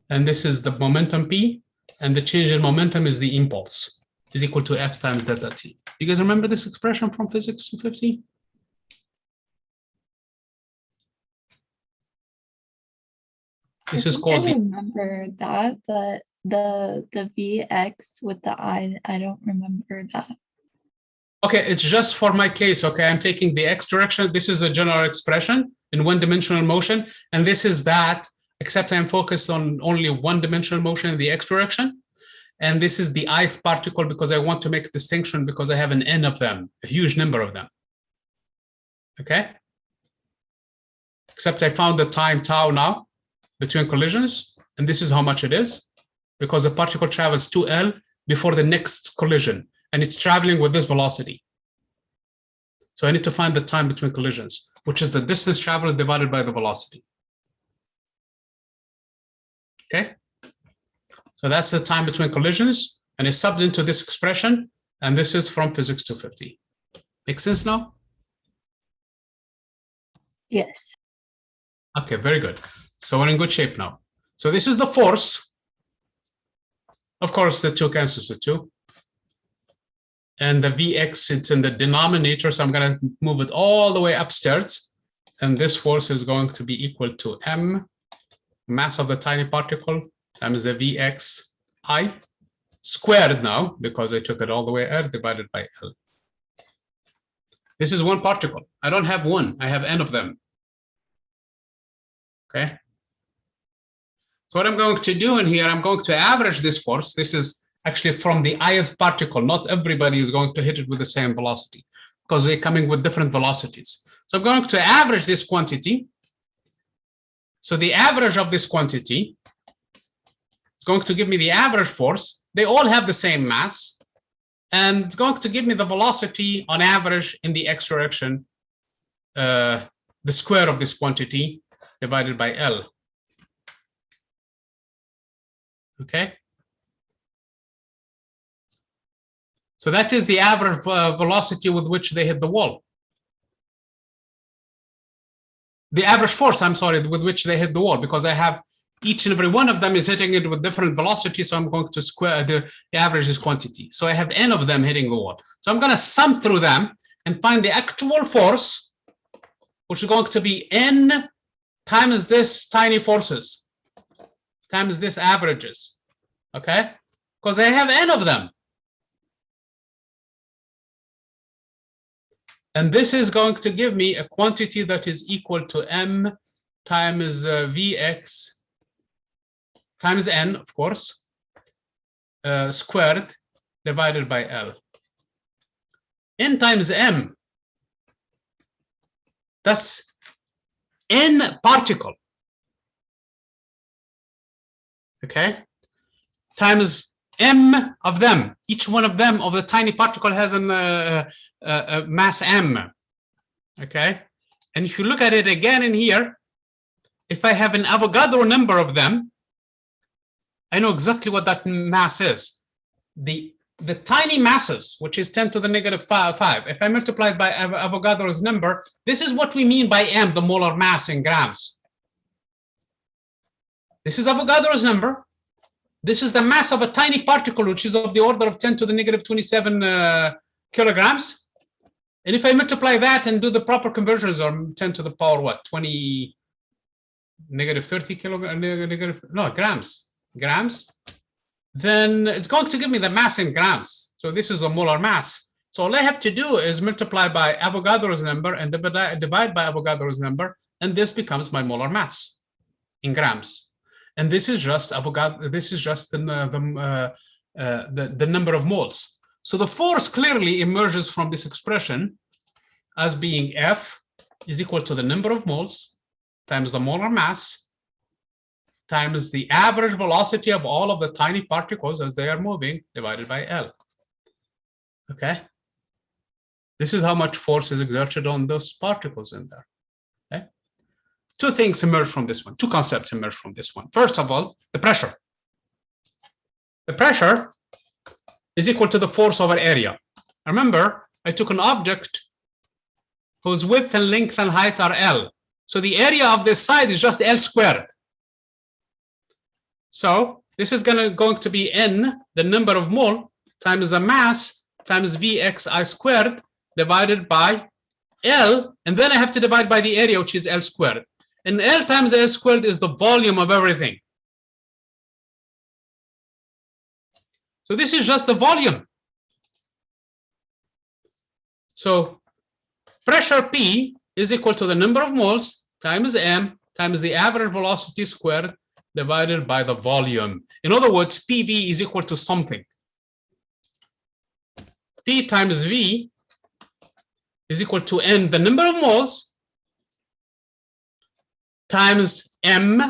and this is the momentum P, and the change in momentum is the impulse, is equal to F times delta T. You guys remember this expression from physics 250? This is called I remember that, but the Vx with the I don't remember that. Okay, it's just for my case. Okay, I'm taking the x direction. This is a general expression in one-dimensional motion, and this is that, except I'm focused on only one-dimensional motion in the x direction. And this is the ith particle because I want to make a distinction because I have an n of them, a huge number of them. Okay? Except I found the time tau now between collisions, and this is how much it is, because the particle travels 2L before the next collision, and it's traveling with this velocity. So I need to find the time between collisions, which is the distance traveled divided by the velocity. Okay? So that's the time between collisions, and it's subbed into this expression, and this is from physics 250. Make sense now? Yes. Okay, very good. So we're in good shape now. So this is the force. Of course, the 2 cancels the 2. And the Vx, it's in the denominator, so I'm going to move it all the way upstairs. And this force is going to be equal to m, mass of the tiny particle, times the Vxi squared now, because I took it all the way r divided by L. This is one particle. I don't have one, I have n of them. Okay. So what I'm going to do in here, I'm going to average this force. This is actually from the ith particle. Not everybody is going to hit it with the same velocity because they're coming with different velocities. So I'm going to average this quantity. So the average of this quantity is going to give me the average force. They all have the same mass, and it's going to give me the velocity on average in the x direction, the square of this quantity divided by L. Okay. So that is the average velocity with which they hit the wall. The average force, I'm sorry, with which they hit the wall, because I have each and every one of them is hitting it with different velocity. So I'm going to square the average is quantity. So I have n of them hitting the wall. So I'm going to sum through them and find the actual force, which is going to be n times this tiny forces times this averages. Okay, because I have n of them. And this is going to give me a quantity that is equal to m times Vx times n, of course, squared divided by L. N times m, that's n particle, okay, times m of them. Each one of them, of the tiny particle, has a mass m, okay? And if you look at it again in here, if I have an Avogadro number of them, I know exactly what that mass is. The tiny masses, which is 10 to the negative 5, if I multiply it by Avogadro's number, this is what we mean by m, the molar mass in grams. This is Avogadro's number. This is the mass of a tiny particle, which is of the order of 10 to the negative 27 kilograms. And if I multiply that and do the proper conversions, or 10 to the power, what, 20, negative 30 grams, then it's going to give me the mass in grams. So this is the molar mass. So all I have to do is multiply by Avogadro's number and divide by Avogadro's number, and this becomes my molar mass in grams. And this is just Avogadro. This is just the number of moles. So the force clearly emerges from this expression as being F is equal to the number of moles times the molar mass times the average velocity of all of the tiny particles as they are moving divided by L. Okay. This is how much force is exerted on those particles in there. Okay. Two things emerge from this one. Two concepts emerge from this one. First of all, the pressure. The pressure is equal to the force over area. Remember, I took an object whose width and length and height are L. So the area of this side is just L squared. So this is going to be n, the number of mole, times the mass, times Vxi squared, divided by L, and then I have to divide by the area, which is L squared. And L times L squared is the volume of everything. So this is just the volume. So pressure P is equal to the number of moles times m times the average velocity squared divided by the volume. In other words, PV is equal to something. P times V is equal to n, the number of moles, times m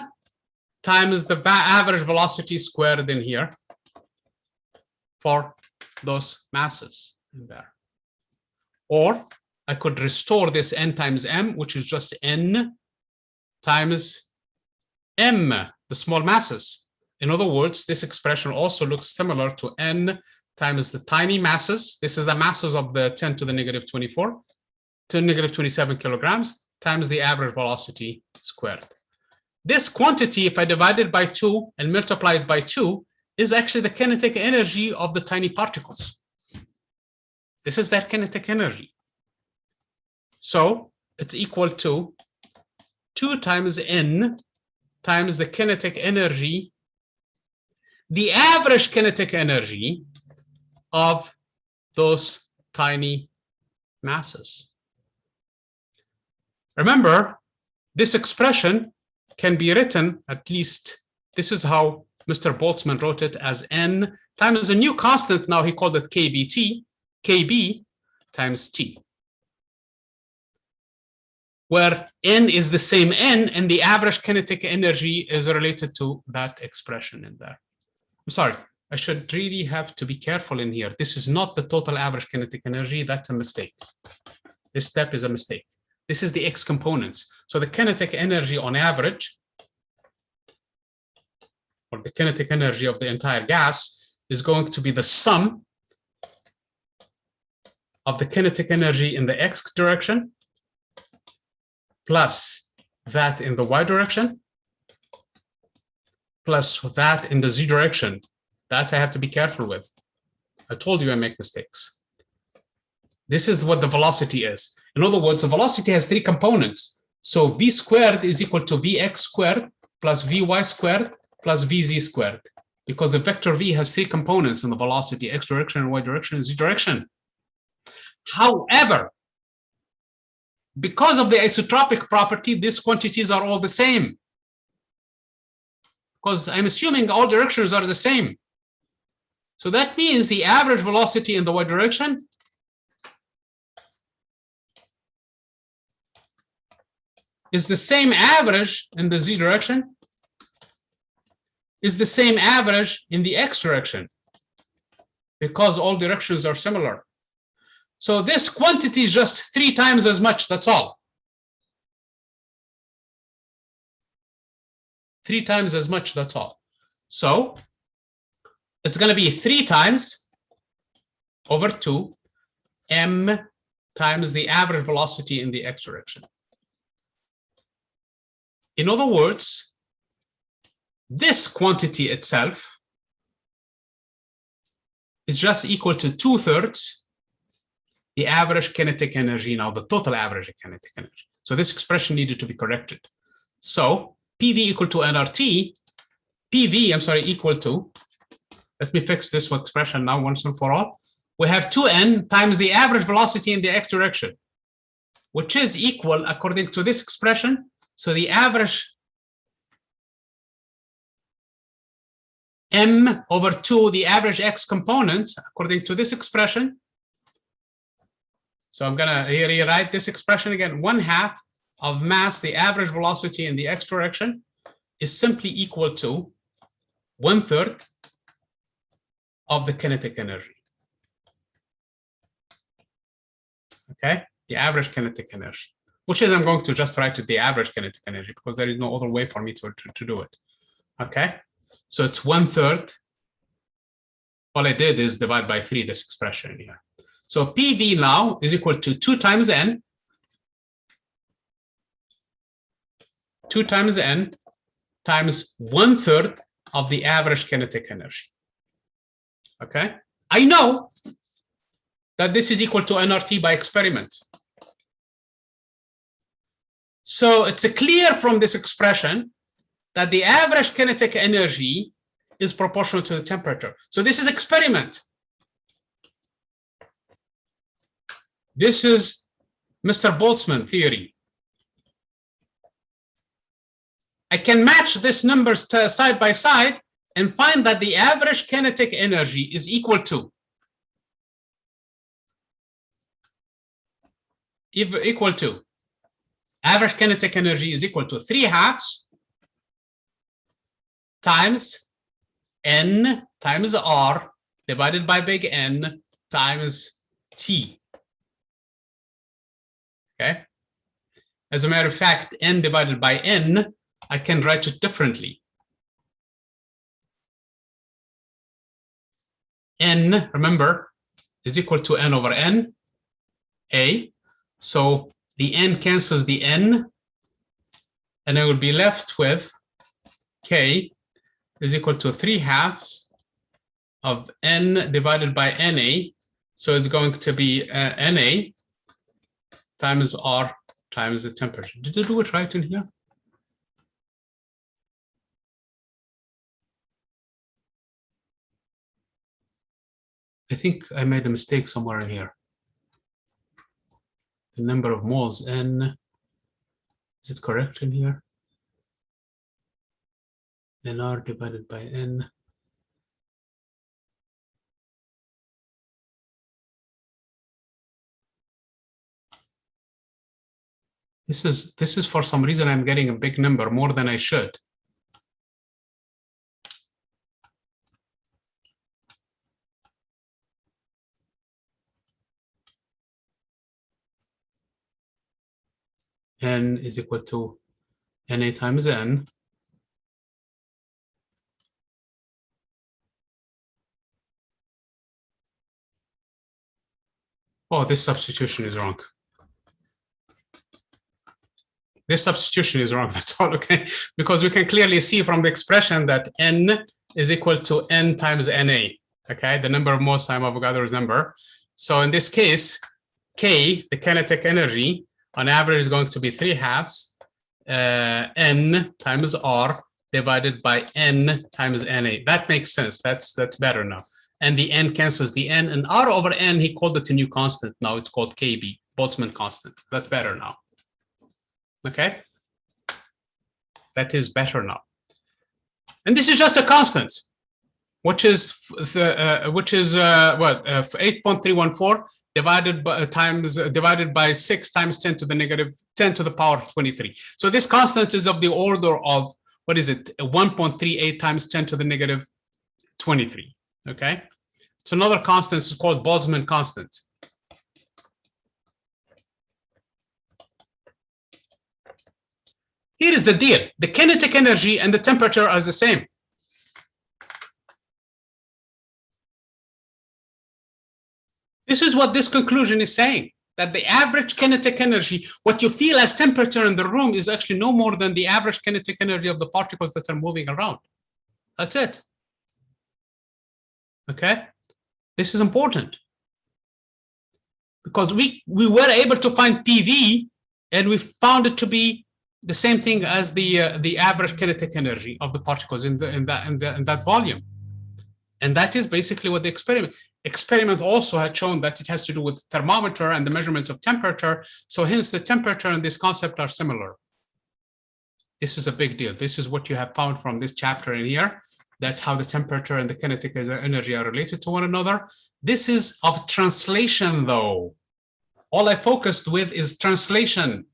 times the average velocity squared in here for those masses in there. Or I could restore this n times m, which is just n times m, the small masses. In other words, this expression also looks similar to n times the tiny masses. This is the masses of the 10 to the negative 24 to negative 27 kilograms times the average velocity squared. This quantity, if I divide it by 2 and multiply it by 2, is actually the kinetic energy of the tiny particles. This is that kinetic energy. So it's equal to 2 times n times the kinetic energy, the average kinetic energy of those tiny masses. Remember, this expression can be written, at least this is how Mr. Boltzmann wrote it, as n times a new constant. Now he called it kBt, kb times t, where n is the same n and the average kinetic energy is related to that expression in there. I'm sorry, I should really have to be careful in here. This is not the total average kinetic energy. That's a mistake. This step is a mistake. This is the x components. So the kinetic energy on average or the kinetic energy of the entire gas, is going to be the sum of the kinetic energy in the x direction plus that in the y direction plus that in the z direction. That I have to be careful with. I told you I make mistakes. This is what the velocity is. In other words, the velocity has three components. So v squared is equal to vx squared plus vy squared plus vz squared, because the vector v has three components in the velocity: x direction, y direction, and z direction. However, because of the isotropic property, these quantities are all the same, because I'm assuming all directions are the same. So that means the average velocity in the y direction is the same average in the z direction, is the same average in the x direction, because all directions are similar. So this quantity is just 3 times as much, that's all. 3 times as much, that's all. So it's going to be 3 times over 2 m times the average velocity in the x direction. In other words, this quantity itself is just equal to 2/3 the average kinetic energy, now the total average kinetic energy. So this expression needed to be corrected. So PV equal to nRT, equal to, let me fix this expression now once and for all. We have 2n times the average velocity in the x direction, which is equal, according to this expression, so the average m over 2, the average x component, according to this expression. So I'm going to rewrite this expression again. 1/2 of mass, the average velocity in the x direction, is simply equal to 1/3 of the kinetic energy. Okay, the average kinetic energy, which is, I'm going to just write it the average kinetic energy, because there is no other way for me to do it. Okay, so it's 1/3. All I did is divide by 3 this expression here. So PV now is equal to 2 times n, 2 times n times 1/3 of the average kinetic energy. Okay, I know that this is equal to nRT by experiment. So it's clear from this expression that the average kinetic energy is proportional to the temperature. So this is experiment. This is Mr. Boltzmann theory. I can match these numbers side by side and find that the average kinetic energy is equal to average kinetic energy is equal to 3/2 times n times r divided by big N times T. Okay. As a matter of fact, n divided by n, I can write it differently. N, remember, is equal to n over n, A. So the n cancels the n, and I will be left with K is equal to 3/2 of n divided by Na. So it's going to be Na times R times the temperature. Did I do it right in here? I think I made a mistake somewhere in here. The number of moles, N, is it correct in here? NR divided by N. This is for some reason I'm getting a big number, more than I should. N is equal to Na times N. Oh, this substitution is wrong. This substitution is wrong, that's all, okay? Because we can clearly see from the expression that N is equal to N times Na, okay? The number of moles times Avogadro's number. So in this case, K, the kinetic energy, on average is going to be 3/2 N times R divided by N times Na. That makes sense, that's better now. And the N cancels the N, and R over N, he called it a new constant. Now it's called KB, Boltzmann Constant. That's better now. Okay, that is better now. And this is just a constant, which is 8.314 divided by 6 times 10 to the power 23. So this constant is of the order of, what is it, 1.38 times 10 to the negative 23. Okay, so another constant is called Boltzmann constant. Here is the deal. The kinetic energy and the temperature are the same. This is what this conclusion is saying, that the average kinetic energy, what you feel as temperature in the room, is actually no more than the average kinetic energy of the particles that are moving around. That's it. Okay? This is important. Because we were able to find PV, and we found it to be the same thing as the average kinetic energy of the particles in that volume. And that is basically what the experiment also had shown, that it has to do with thermometer and the measurement of temperature. So hence the temperature and this concept are similar. This is a big deal. This is what you have found from this chapter in here, that how the temperature and the kinetic energy are related to one another. This is of translation though. All I focused with is translation.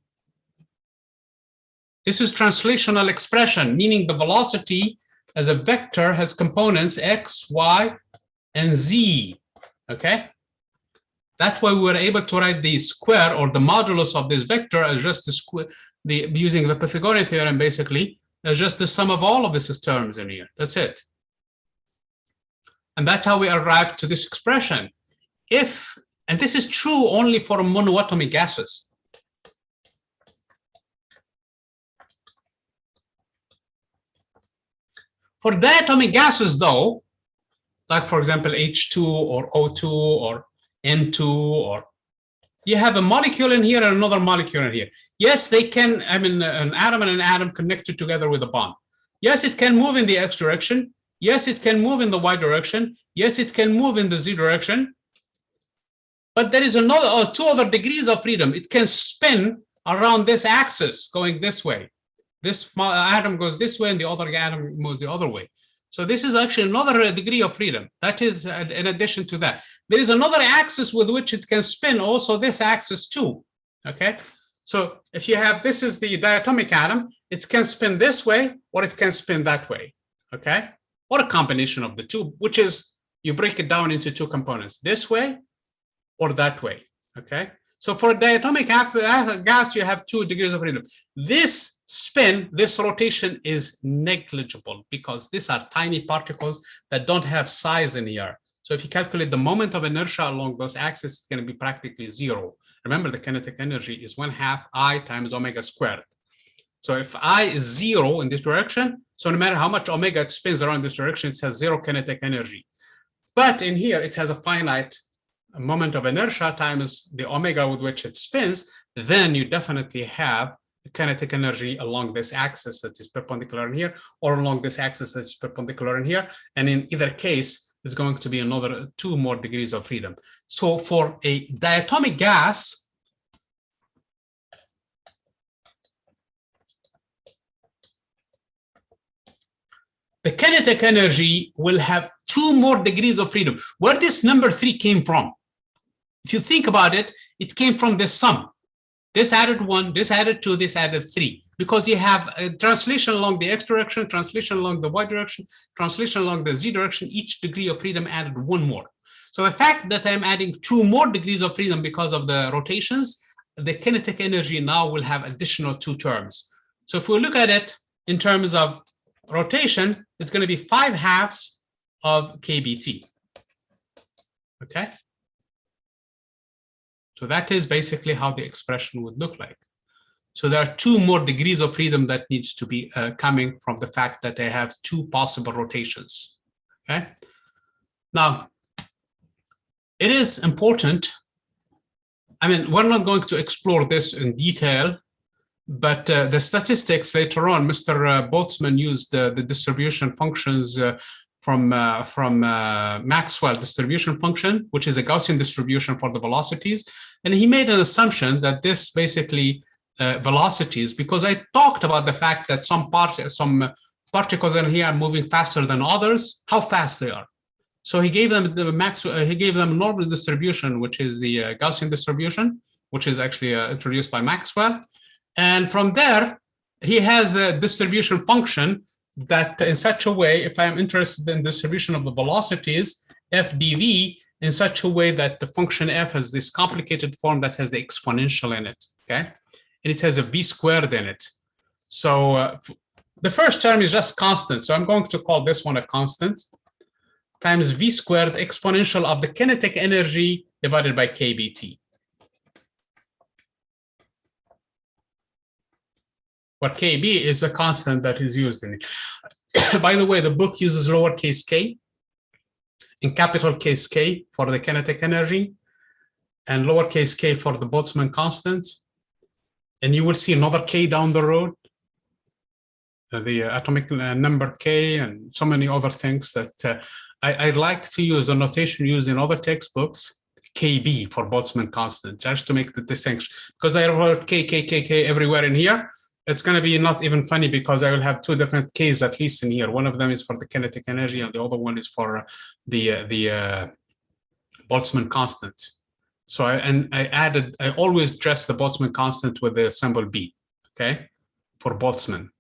This is translational expression, meaning the velocity as a vector has components x, y, and z, okay? That's why we were able to write the square or the modulus of this vector as just the square, using the Pythagorean theorem basically, as just the sum of all of these terms in here. That's it. And that's how we arrived to this expression. And this is true only for monoatomic gases. For diatomic gases, though, like for example H2 or O2 or N2, or you have a molecule in here and another molecule in here. Yes, they can, I mean, an atom and an atom connected together with a bond. Yes, it can move in the x direction. Yes, it can move in the y direction. Yes, it can move in the z direction. But there is another, or 2 other degrees of freedom. It can spin around this axis going this way. This atom goes this way and the other atom moves the other way. So this is actually another degree of freedom. That is in addition to that. There is another axis with which it can spin, also this axis too, okay? So if you have, this is the diatomic atom, it can spin this way or it can spin that way, okay? Or a combination of the two, which is, you break it down into 2 components, this way or that way, okay? So for a diatomic gas, you have 2 degrees of freedom. This spin, this rotation is negligible because these are tiny particles that don't have size in here. So if you calculate the moment of inertia along those axes, it's going to be practically 0. Remember, the kinetic energy is 1/2 I times omega squared. So if I is 0 in this direction, so no matter how much omega it spins around this direction, it has 0 kinetic energy. But in here, it has a finite moment of inertia times the omega with which it spins, then you definitely have the kinetic energy along this axis that is perpendicular in here, or along this axis that is perpendicular in here. And in either case, it's going to be another 2 more degrees of freedom. So for a diatomic gas, the kinetic energy will have 2 more degrees of freedom. Where this number 3 came from? If you think about it, it came from this sum. This added 1, this added 2, this added 3. Because you have a translation along the x direction, translation along the y direction, translation along the z direction, each degree of freedom added 1 more. So the fact that I'm adding 2 more degrees of freedom because of the rotations, the kinetic energy now will have additional 2 terms. So if we look at it in terms of rotation, it's going to be 5/2 of kBt. Okay. So that is basically how the expression would look like. So there are 2 more degrees of freedom that needs to be coming from the fact that I have 2 possible rotations. Okay. Now, it is important. I mean, we're not going to explore this in detail, but the statistics later on, Mr. Boltzmann used the distribution functions from Maxwell distribution function, which is a Gaussian distribution for the velocities. And he made an assumption that this basically velocities, because I talked about the fact that some particles in here are moving faster than others, how fast they are. So he gave them he gave them normal distribution, which is the Gaussian distribution, which is actually introduced by Maxwell. And from there, he has a distribution function that in such a way, if I'm interested in distribution of the velocities, f dv, in such a way that the function f has this complicated form that has the exponential in it, okay? And it has a v squared in it. So the first term is just constant. So I'm going to call this one a constant times v squared exponential of the kinetic energy divided by kBt. Where kb is a constant that is used in it. By the way, the book uses lowercase k and capital case K for the kinetic energy and lowercase k for the Boltzmann constant. And you will see another k down the road, the atomic number k, and so many other things that I like to use a notation used in other textbooks, kb for Boltzmann constant, just to make the distinction. Because I wrote k everywhere in here, it's going to be not even funny because I will have 2 different k's at least in here. One of them is for the kinetic energy and the other one is for the Boltzmann constant. So I always dress the Boltzmann constant with the symbol B, okay, for Boltzmann.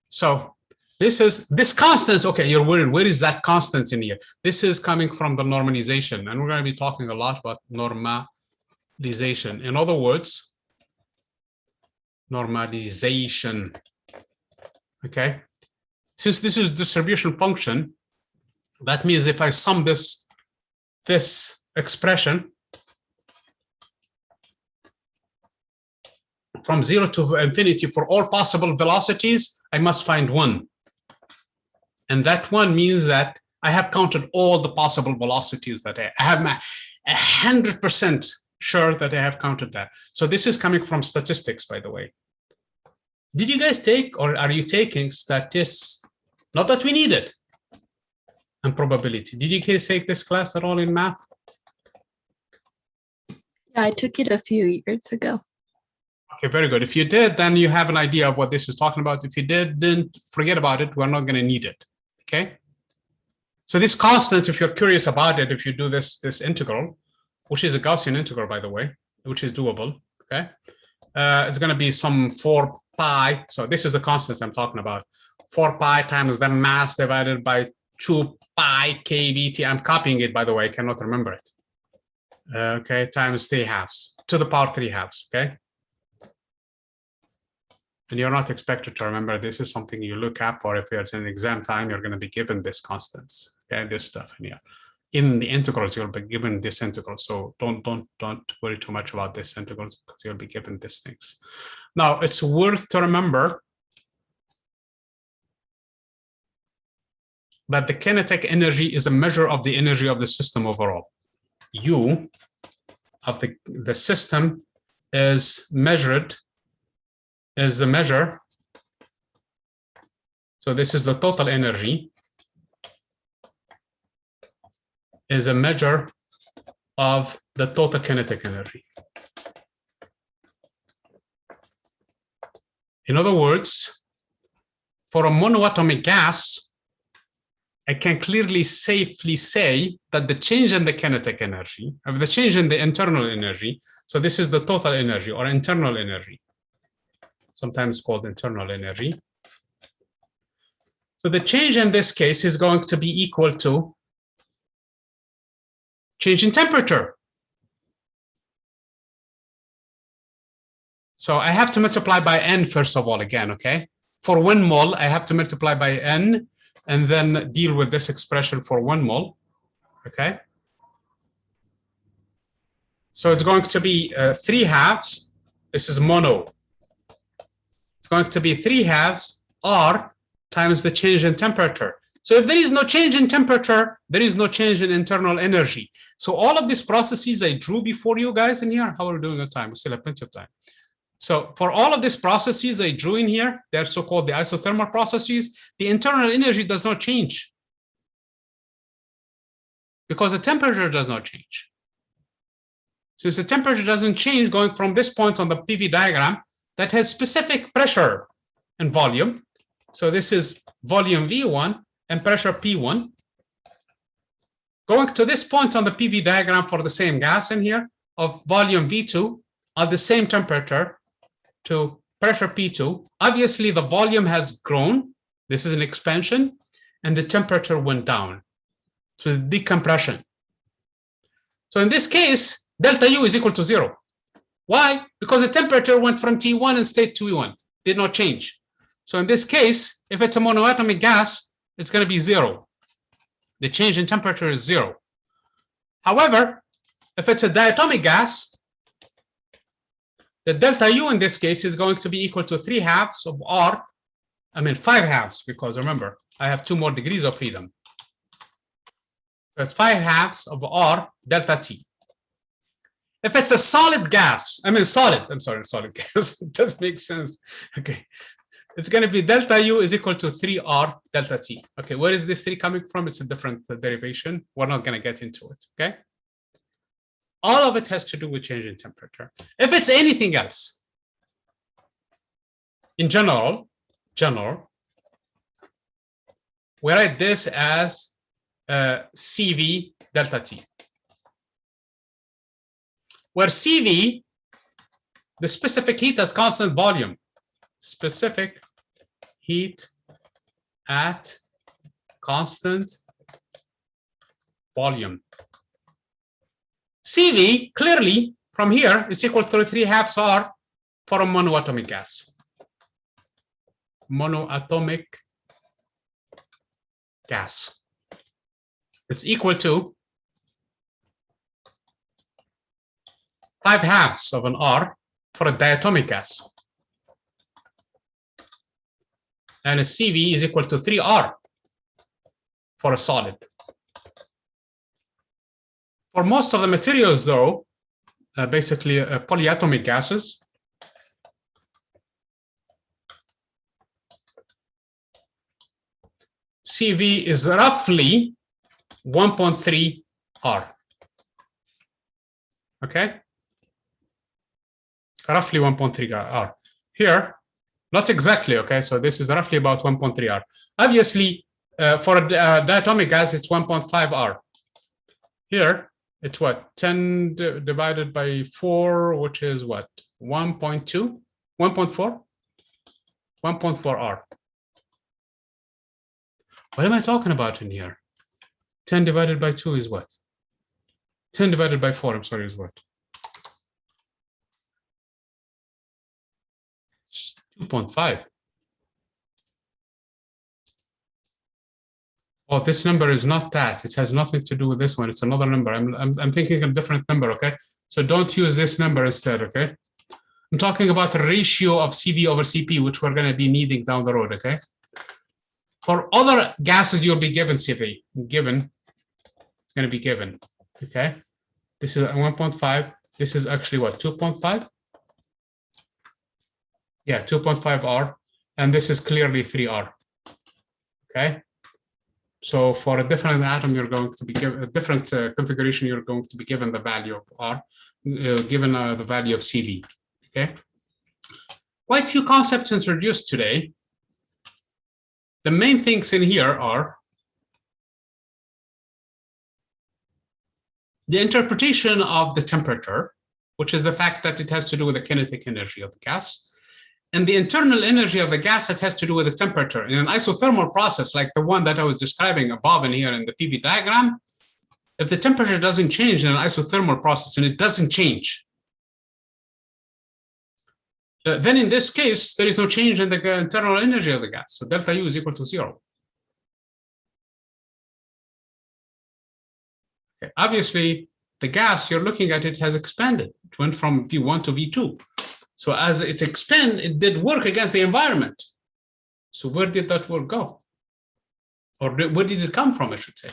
So this constant, okay, you're worried, where is that constant in here? This is coming from the normalization, and we're going to be talking a lot about normalization. In other words, normalization, okay? Since this is distribution function, that means if I sum this expression from 0 to infinity for all possible velocities, I must find 1. And that 1 means that I have counted all the possible velocities that I have 100% sure that I have counted that. So this is coming from statistics, by the way. Did you guys take, or are you taking statistics? Not that we need it. And probability. Did you guys take this class at all in math? Yeah, I took it a few years ago. Okay, very good. If you did, then you have an idea of what this is talking about. If you didn't, forget about it. We're not going to need it. Okay. So this constant, if you're curious about it, if you do this integral, which is a Gaussian integral, by the way, which is doable. Okay. It's going to be some 4 pi. So this is the constant I'm talking about. 4 pi times the mass divided by 2 pi kBt. I'm copying it, by the way. I cannot remember it. Okay, times 3 halves to the power 3 halves. Okay. And you're not expected to remember. This is something you look up, or if it's an exam time, you're going to be given this constants. Okay, this stuff in here. In the integrals, you'll be given this integral. So don't worry too much about this integrals because you'll be given these things. Now it's worth to remember that the kinetic energy is a measure of the energy of the system overall. U of the system is measured as the measure. So this is the total energy, is a measure of the total kinetic energy. In other words, for a monoatomic gas, I can clearly safely say that the change in the kinetic energy, of the change in the internal energy, so this is the total energy or internal energy, sometimes called internal energy. So the change in this case is going to be equal to change in temperature. So I have to multiply by n first of all again, okay? For 1 mole, I have to multiply by n and then deal with this expression for 1 mole, okay? So it's going to be 3 halves. This is mono. It's going to be 3 halves R times the change in temperature. So if there is no change in temperature, there is no change in internal energy. So all of these processes I drew before you guys in here, how are we doing on time? We still have plenty of time. So for all of these processes I drew in here, they're so-called the isothermal processes, the internal energy does not change because the temperature does not change. Since the temperature doesn't change going from this point on the PV diagram that has specific pressure and volume. So this is volume V1 and pressure P1. Going to this point on the PV diagram for the same gas in here of volume V2 at the same temperature to pressure P2. Obviously, the volume has grown. This is an expansion, and the temperature went down. So decompression. So in this case, delta U is equal to 0. Why? Because the temperature went from T1 and stayed to T1, did not change. So in this case, if it's a monoatomic gas, it's going to be 0. The change in temperature is 0. However, if it's a diatomic gas, the delta U in this case is going to be equal to 3 halves of R. I mean 5 halves, because remember, I have 2 more degrees of freedom. So it's 5 halves of R delta T. If it's a solid gas, solid gas, it does make sense. Okay. It's going to be delta U is equal to 3R delta T. Okay, where is this 3 coming from? It's a different derivation. We're not going to get into it, okay? All of it has to do with change in temperature. If it's anything else, in general, we write this as CV delta T. Where CV, the specific heat at constant volume, specific heat at constant volume. CV, clearly, from here, is equal to 3 halves R for a monoatomic gas. Monoatomic gas. It's equal to 5 halves of an R for a diatomic gas. And a CV is equal to 3R for a solid. For most of the materials, though, basically polyatomic gases, CV is roughly 1.3 R. Okay? Roughly 1.3 R. Here, not exactly, okay? So this is roughly about 1.3 R. Obviously, for a diatomic gas, it's 1.5 R. Here, it's what? 10 divided by 4, which is what? 1.2? 1.4? 1.4 R. What am I talking about in here? 10 divided by 2 is what? 10 divided by 4, I'm sorry, is what? 2.5. Oh, this number is not that. It has nothing to do with this one. It's another number. I'm thinking a different number, okay? So don't use this number instead, okay? I'm talking about the ratio of CV over CP, which we're going to be needing down the road, okay? For other gases, you'll be given CV. Given, it's going to be given, okay? This is 1.5. This is actually what, 2.5? Yeah, 2.5 R. And this is clearly 3 R, okay? So for a different atom, you're going to be given a different configuration. You're going to be given the value of R, given the value of CV. Okay. Quite few concepts introduced today. The main things in here are the interpretation of the temperature, which is the fact that it has to do with the kinetic energy of the gas, and the internal energy of the gas that has to do with the temperature. In an isothermal process, like the one that I was describing above and here in the PV diagram, if the temperature doesn't change in an isothermal process, and it doesn't change, then in this case, there is no change in the internal energy of the gas. So delta U is equal to 0. Okay. Obviously, the gas you're looking at, it has expanded. It went from V1 to V2. So as it expanded, it did work against the environment. So where did that work go? Or where did it come from, I should say?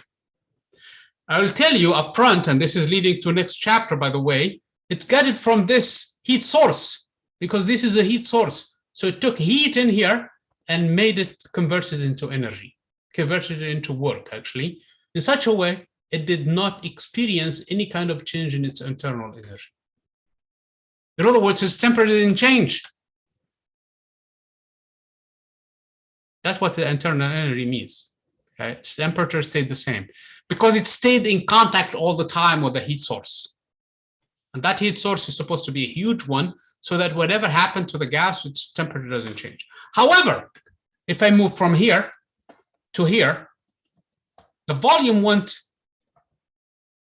I will tell you up front, and this is leading to next chapter, by the way, it got it from this heat source, because this is a heat source. So it took heat in here and made it, converted it into energy, converted it into work, actually, in such a way it did not experience any kind of change in its internal energy. In other words, its temperature didn't change. That's what the internal energy means. Okay? Its temperature stayed the same because it stayed in contact all the time with the heat source. And that heat source is supposed to be a huge one, so that whatever happened to the gas, its temperature doesn't change. However, if I move from here to here, the volume went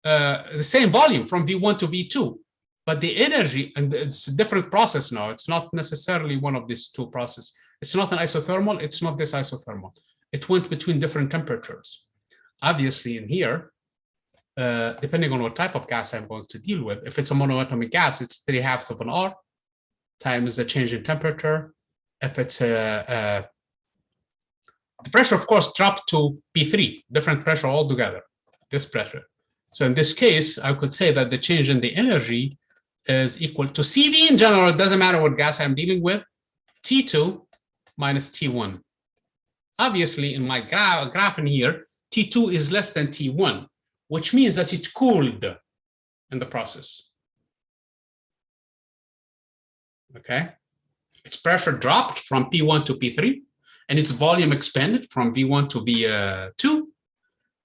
the same volume from V1 to V2, but the energy, and it's a different process now. It's not necessarily one of these two processes. It's not an isothermal. It's not this isothermal. It went between different temperatures. Obviously, in here, depending on what type of gas I'm going to deal with, if it's a monoatomic gas, it's 3/2 of an R times the change in temperature. If it's the pressure, of course, dropped to P3, different pressure altogether, this pressure. So in this case, I could say that the change in the energy is equal to CV in general. It doesn't matter what gas I'm dealing with, T2 minus T1. Obviously, in my graph in here, T2 is less than T1, which means that it cooled in the process. Okay, its pressure dropped from P1 to P3, and its volume expanded from V1 to V2,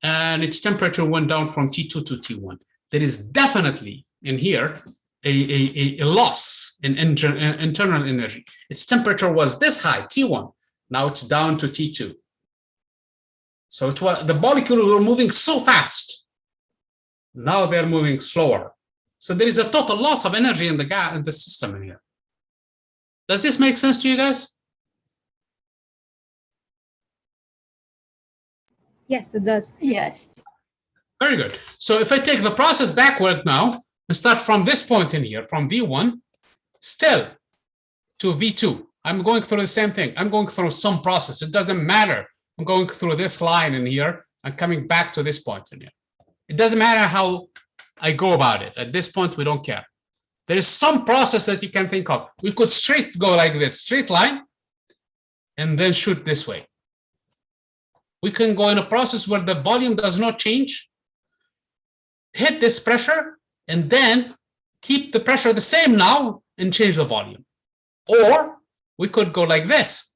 and its temperature went down from T2 to T1. There is definitely in here a loss in internal energy. Its temperature was this high, T1. Now it's down to T2. So it was, the molecules were moving so fast. Now they're moving slower. So there is a total loss of energy in the gas in the system in here. Does this make sense to you guys? Yes, it does. Yes. Very good. So if I take the process backward now and start from this point in here, from V1 still to V2, I'm going through the same thing. I'm going through some process. It doesn't matter. I'm going through this line in here and coming back to this point in here. It doesn't matter how I go about it. At this point, we don't care. There is some process that you can think of. We could straight go like this, straight line, and then shoot this way. We can go in a process where the volume does not change, hit this pressure, and then keep the pressure the same now and change the volume. Or we could go like this,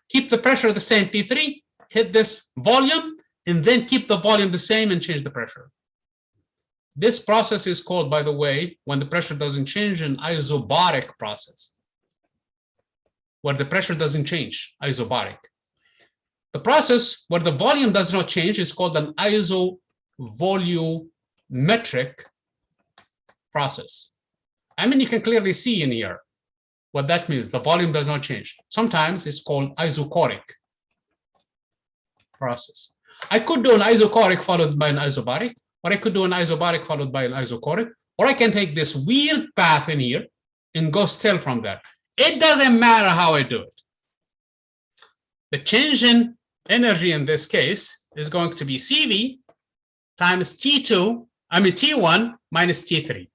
keep the pressure the same, P3, hit this volume, and then keep the volume the same and change the pressure. This process is called, by the way, when the pressure doesn't change, an isobaric process, where the pressure doesn't change, isobaric. The process where the volume does not change is called an isovolumetric process. I mean, you can clearly see in here what that means. The volume does not change. Sometimes it's called isochoric process. I could do an isochoric followed by an isobaric, or I could do an isobaric followed by an isochoric, or I can take this weird path in here and go still from there. It doesn't matter how I do it. The change in energy in this case is going to be CV times T1 minus T3.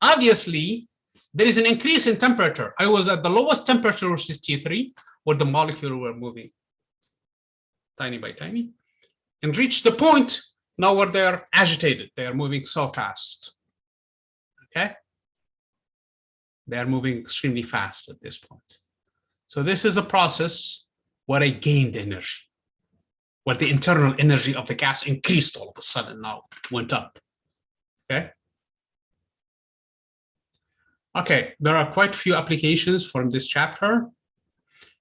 Obviously, there is an increase in temperature. I was at the lowest temperature, which is T3, where the molecules were moving tiny by tiny, and reached the point now where they're agitated. They are moving so fast. Okay? They are moving extremely fast at this point. So this is a process where I gained energy, where the internal energy of the gas increased all of a sudden, now went up. Okay? Okay, there are quite a few applications from this chapter.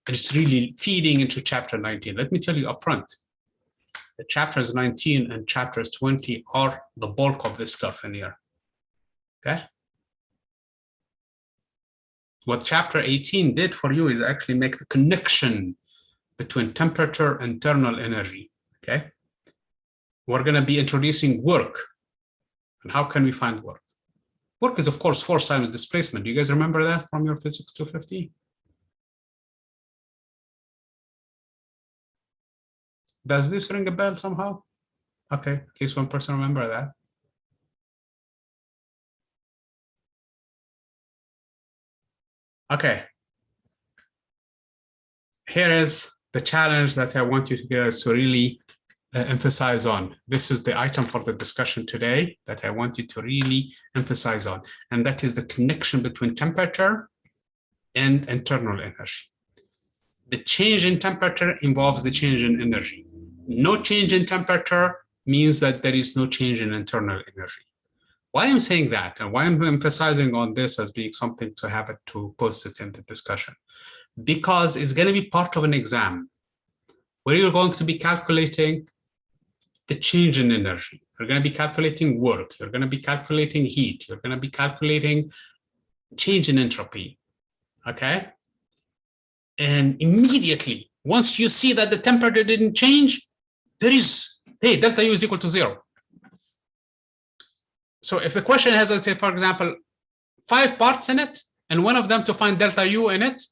It's really feeding into chapter 19. Let me tell you up front, the chapters 19 and chapters 20 are the bulk of this stuff in here. Okay? What chapter 18 did for you is actually make the connection between temperature and internal energy. Okay? We're going to be introducing work. And how can we find work? Work is, of course, force times displacement. Do you guys remember that from your physics 250? Does this ring a bell somehow? Okay, in case one person remember that. Okay. Here is the challenge that I want you guys to really emphasize on. This is the item for the discussion today that I want you to really emphasize on, and that is the connection between temperature and internal energy. The change in temperature involves the change in energy. No change in temperature means that there is no change in internal energy. Why I'm saying that, and why I'm emphasizing on this as being something to have it to post it in the discussion, because it's going to be part of an exam where you're going to be calculating the change in energy. You're going to be calculating work. You're going to be calculating heat. You're going to be calculating change in entropy. Okay? And immediately, once you see that the temperature didn't change, there is, hey, delta U is equal to 0. So if the question has, let's say, for example, 5 parts in it, and one of them to find delta U in it,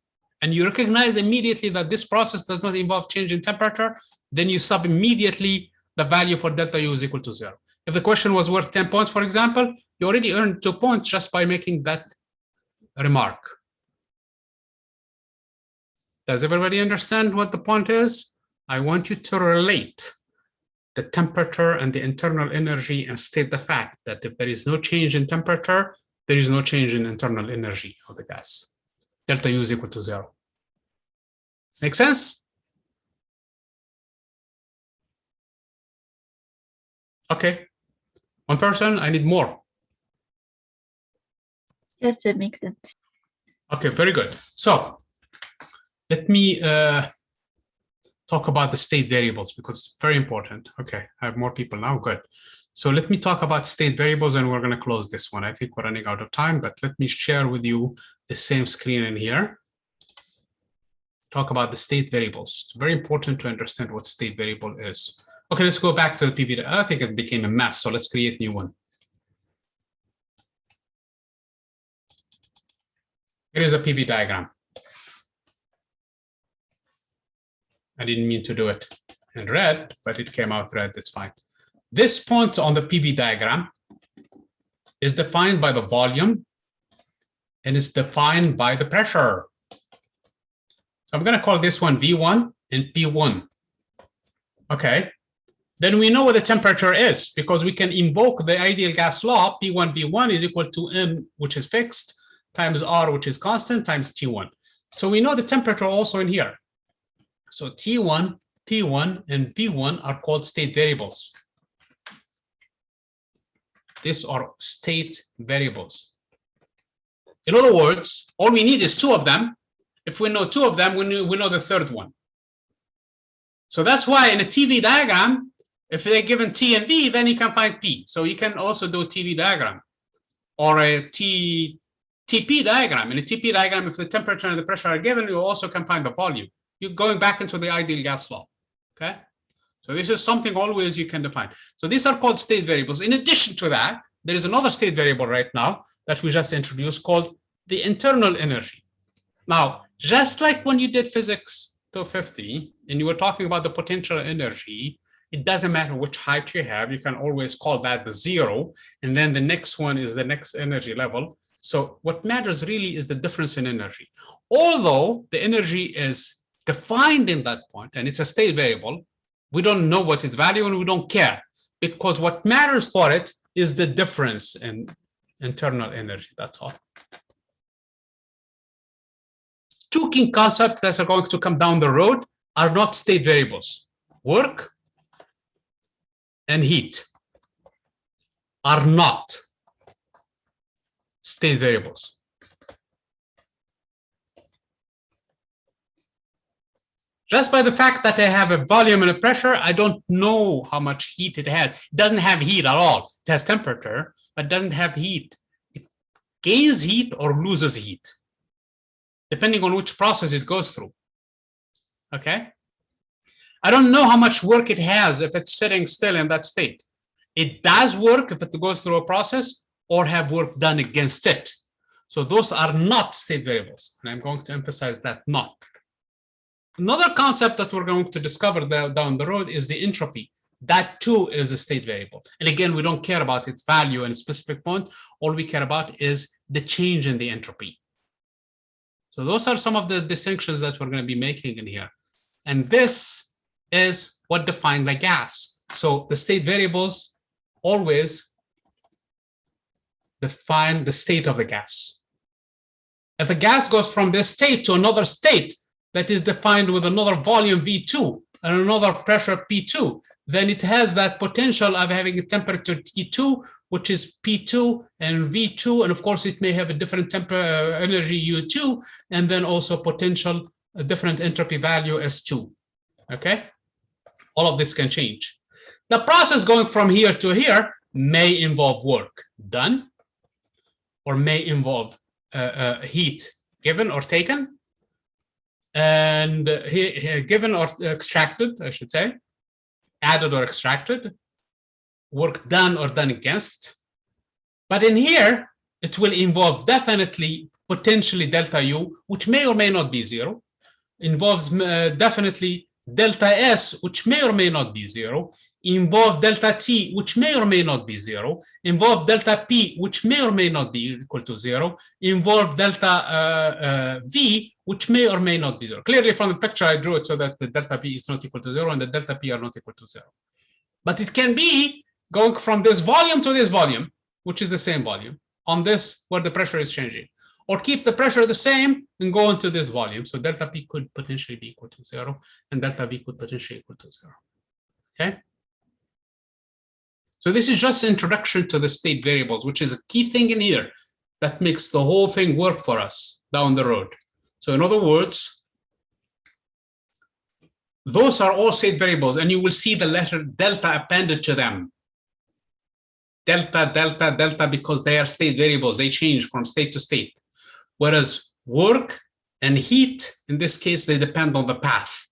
and you recognize immediately that this process does not involve change in temperature, then you sub immediately the value for delta U is equal to 0. If the question was worth 10 points, for example, you already earned 2 points just by making that remark. Does everybody understand what the point is? I want you to relate the temperature and the internal energy and state the fact that if there is no change in temperature, there is no change in internal energy of the gas. Delta U is equal to 0. Make sense? Okay. One person, I need more. Yes, it makes sense. Okay, very good. So let me talk about the state variables because it's very important. Okay, I have more people now, good. So let me talk about state variables and we're going to close this one. I think we're running out of time, but let me share with you the same screen in here. Talk about the state variables. It's very important to understand what state variable is. Okay, let's go back to the PV. I think it became a mess, so let's create a new one. Here is a PV diagram. I didn't mean to do it in red, but it came out red, it's fine. This point on the PV diagram is defined by the volume and it's defined by the pressure. So I'm going to call this one V1 and P1. Okay, then we know what the temperature is because we can invoke the ideal gas law. P1 V1 is equal to M, which is fixed, times R, which is constant, times T1. So we know the temperature also in here. So T1, P1, and V1 are called state variables. These are state variables. In other words, all we need is 2 of them. If we know 2 of them, we know the third one. So that's why in a TV diagram, if they're given T and V, then you can find P. So you can also do a TV diagram or a TP diagram. In a TP diagram, if the temperature and the pressure are given, you also can find the volume. You're going back into the ideal gas law, okay? So this is something always you can define. So these are called state variables. In addition to that, there is another state variable right now that we just introduced called the internal energy. Now, just like when you did physics 250 and you were talking about the potential energy, it doesn't matter which height you have, you can always call that the 0, and then the next one is the next energy level. So what matters really is the difference in energy. Although the energy is defined in that point and it's a state variable, we don't know what its value and we don't care because what matters for it is the difference in internal energy. That's all. 2 key concepts that are going to come down the road are not state variables. Work and heat are not state variables. Just by the fact that I have a volume and a pressure, I don't know how much heat it has. It doesn't have heat at all. It has temperature, but doesn't have heat. It gains heat or loses heat, depending on which process it goes through. Okay? I don't know how much work it has if it's sitting still in that state. It does work if it goes through a process or have work done against it. So those are not state variables. And I'm going to emphasize that not. Another concept that we're going to discover down the road is the entropy. That too is a state variable. And again, we don't care about its value at a specific point. All we care about is the change in the entropy. So those are some of the distinctions that we're going to be making in here. And this is what defines the gas. So the state variables always define the state of the gas. If a gas goes from this state to another state that is defined with another volume V2 and another pressure P2, then it has that potential of having a temperature T2, which is P2 and V2, and of course it may have a different energy U2, and then also potential a different entropy value S2. Okay, all of this can change. The process going from here to here may involve work done, or may involve heat given or taken, and given or extracted, I should say, added or extracted, work done or done against. But in here, it will involve definitely potentially delta U, which may or may not be zero, involves definitely delta S, which may or may not be zero, involve delta T, which may or may not be zero, involve delta P, which may or may not be equal to zero, involve delta V, which may or may not be zero. Clearly from the picture, I drew it so that the delta V is not equal to zero and the delta P are not equal to zero. But it can be going from this volume to this volume, which is the same volume, on this where the pressure is changing. Or keep the pressure the same and go into this volume. So delta P could potentially be equal to zero and delta V could potentially equal to zero. Okay. So this is just an introduction to the state variables, which is a key thing in here that makes the whole thing work for us down the road. So in other words, those are all state variables, and you will see the letter delta appended to them. Delta, delta, delta, because they are state variables. They change from state to state. Whereas work and heat, in this case, they depend on the path.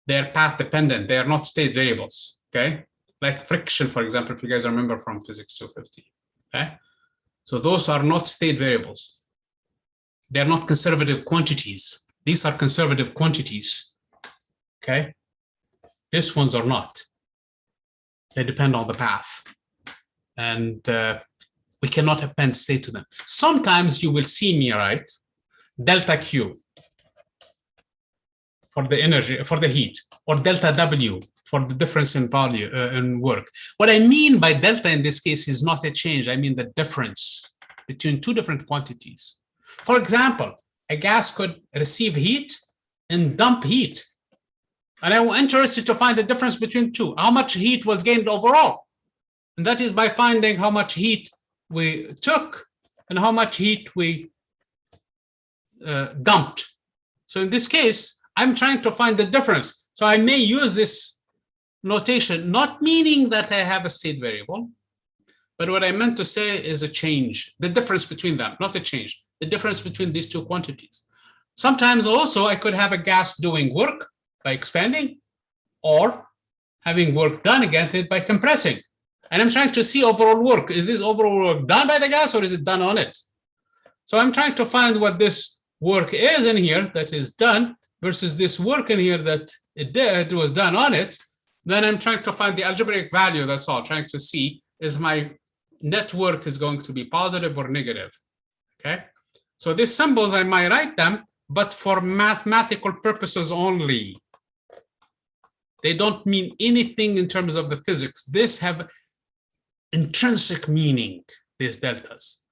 They're path dependent. They are not state variables, okay? Like friction, for example, if you guys remember from physics 250, okay? So those are not state variables. They're not conservative quantities. These are conservative quantities, okay? These ones are not. They depend on the path. And we cannot append state to them. Sometimes you will see me write delta Q for the energy, for the heat, or delta W for the difference in value in work. What I mean by delta in this case is not a change. I mean the difference between two different quantities. For example, a gas could receive heat and dump heat. And I'm interested to find the difference between two. How much heat was gained overall? And that is by finding how much heat we took and how much heat we dumped. So in this case, I'm trying to find the difference. So I may use this notation, not meaning that I have a state variable, but what I meant to say is a change, the difference between them, not a change, the difference between these two quantities. Sometimes also I could have a gas doing work by expanding or having work done against it by compressing. And I'm trying to see overall work. Is this overall work done by the gas or is it done on it? So I'm trying to find what this work is in here that is done versus this work in here that it was done on it. Then I'm trying to find the algebraic value. That's all. Trying to see is my net work is going to be positive or negative. Okay. So these symbols, I might write them, but for mathematical purposes only. They don't mean anything in terms of the physics. This have intrinsic meaning, these deltas.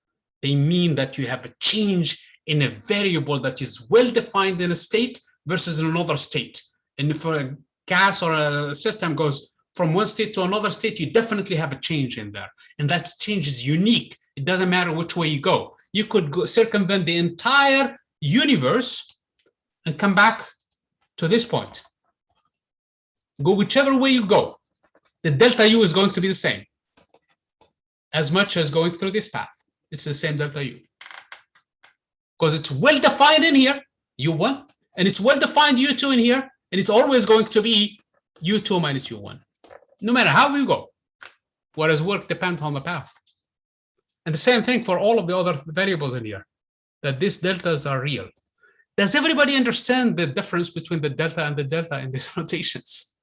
They mean that you have a change in a variable that is well defined in a state versus in another state. And if a gas or a system goes from one state to another state, you definitely have a change in there. And that change is unique. It doesn't matter which way you go. You could go circumvent the entire universe and come back to this point. Go whichever way you go. The delta U is going to be the same. As much as going through this path. It's the same delta U. Because it's well defined in here, U1, and it's well defined U2 in here, and it's always going to be U2 minus U1, no matter how we go. whereas work depends on the path. And the same thing for all of the other variables in here, that these deltas are real. Does everybody understand the difference between the delta and the delta in these notations?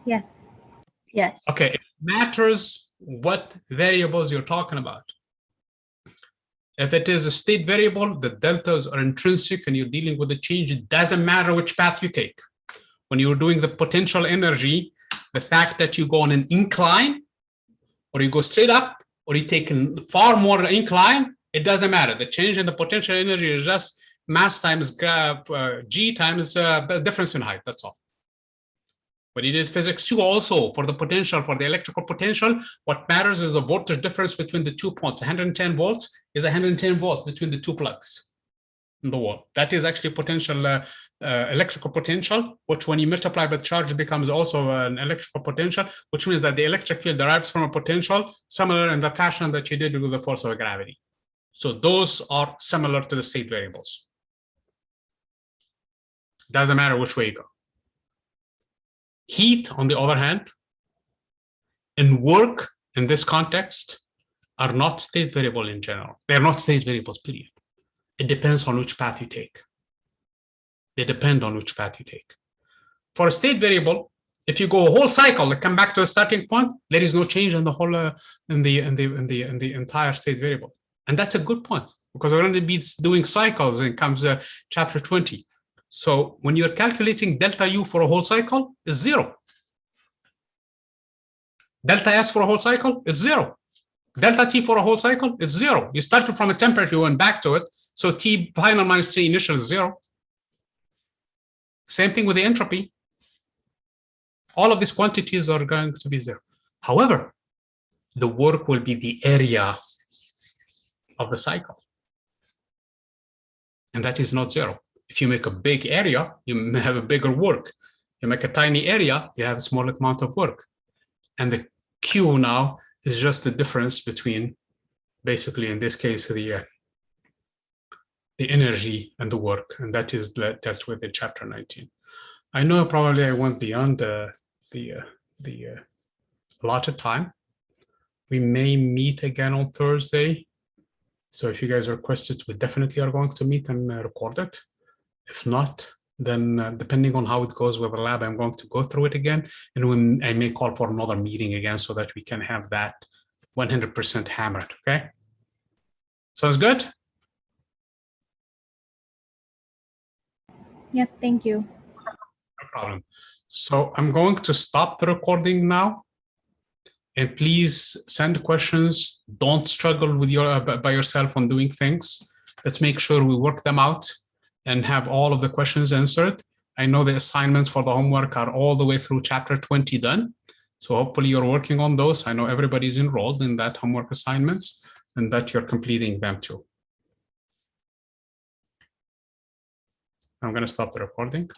Yes. Yes. Okay, it matters what variables you're talking about. If it is a state variable, the deltas are intrinsic and you're dealing with the change. It doesn't matter which path you take. When you're doing the potential energy, the fact that you go on an incline, or you go straight up, or you take a far more incline, it doesn't matter. The change in the potential energy is just mass times g times the difference in height. That's all. When you did physics 2 also, for the potential, for the electrical potential, what matters is the voltage difference between the 2 points. 110 volts is 110 volts between the 2 plugs in the wall. That is actually potential, electrical potential, which when you multiply by the charge, it becomes also an electrical potential, which means that the electric field derives from a potential similar in the fashion that you did with the force of gravity. So those are similar to the state variables. Doesn't matter which way you go. Heat, on the other hand, and work in this context are not state variable in general. They're not state variables, period. It depends on which path you take. They depend on which path you take. For a state variable, if you go a whole cycle and come back to a starting point, there is no change in the whole in the entire state variable, and that's a good point because we're going to be doing cycles in comes chapter 20. So when you're calculating delta U for a whole cycle, is 0. Delta S for a whole cycle is 0. Delta T for a whole cycle is 0. You started from a temperature, you went back to it. So T final minus T initial is 0. Same thing with the entropy. All of these quantities are going to be 0. However, the work will be the area of the cycle. And that is not 0. If you make a big area, you have a bigger work. You make a tiny area, you have a small amount of work. And the Q now is just the difference between, basically in this case, the energy and the work, and that is dealt with in chapter 19. I know probably I went beyond the allotted time. We may meet again on Thursday. So if you guys request it, we definitely are going to meet and record it. If not, then depending on how it goes with the lab, I'm going to go through it again, and I may call for another meeting again so that we can have that 100% hammered, okay? Sounds good? Yes, thank you. No problem. So I'm going to stop the recording now. And please send questions. Don't struggle with by yourself on doing things. Let's make sure we work them out and have all of the questions answered. I know the assignments for the homework are all the way through chapter 20 done. So hopefully you're working on those. I know everybody's enrolled in that homework assignments and that you're completing them too. I'm going to stop the recording.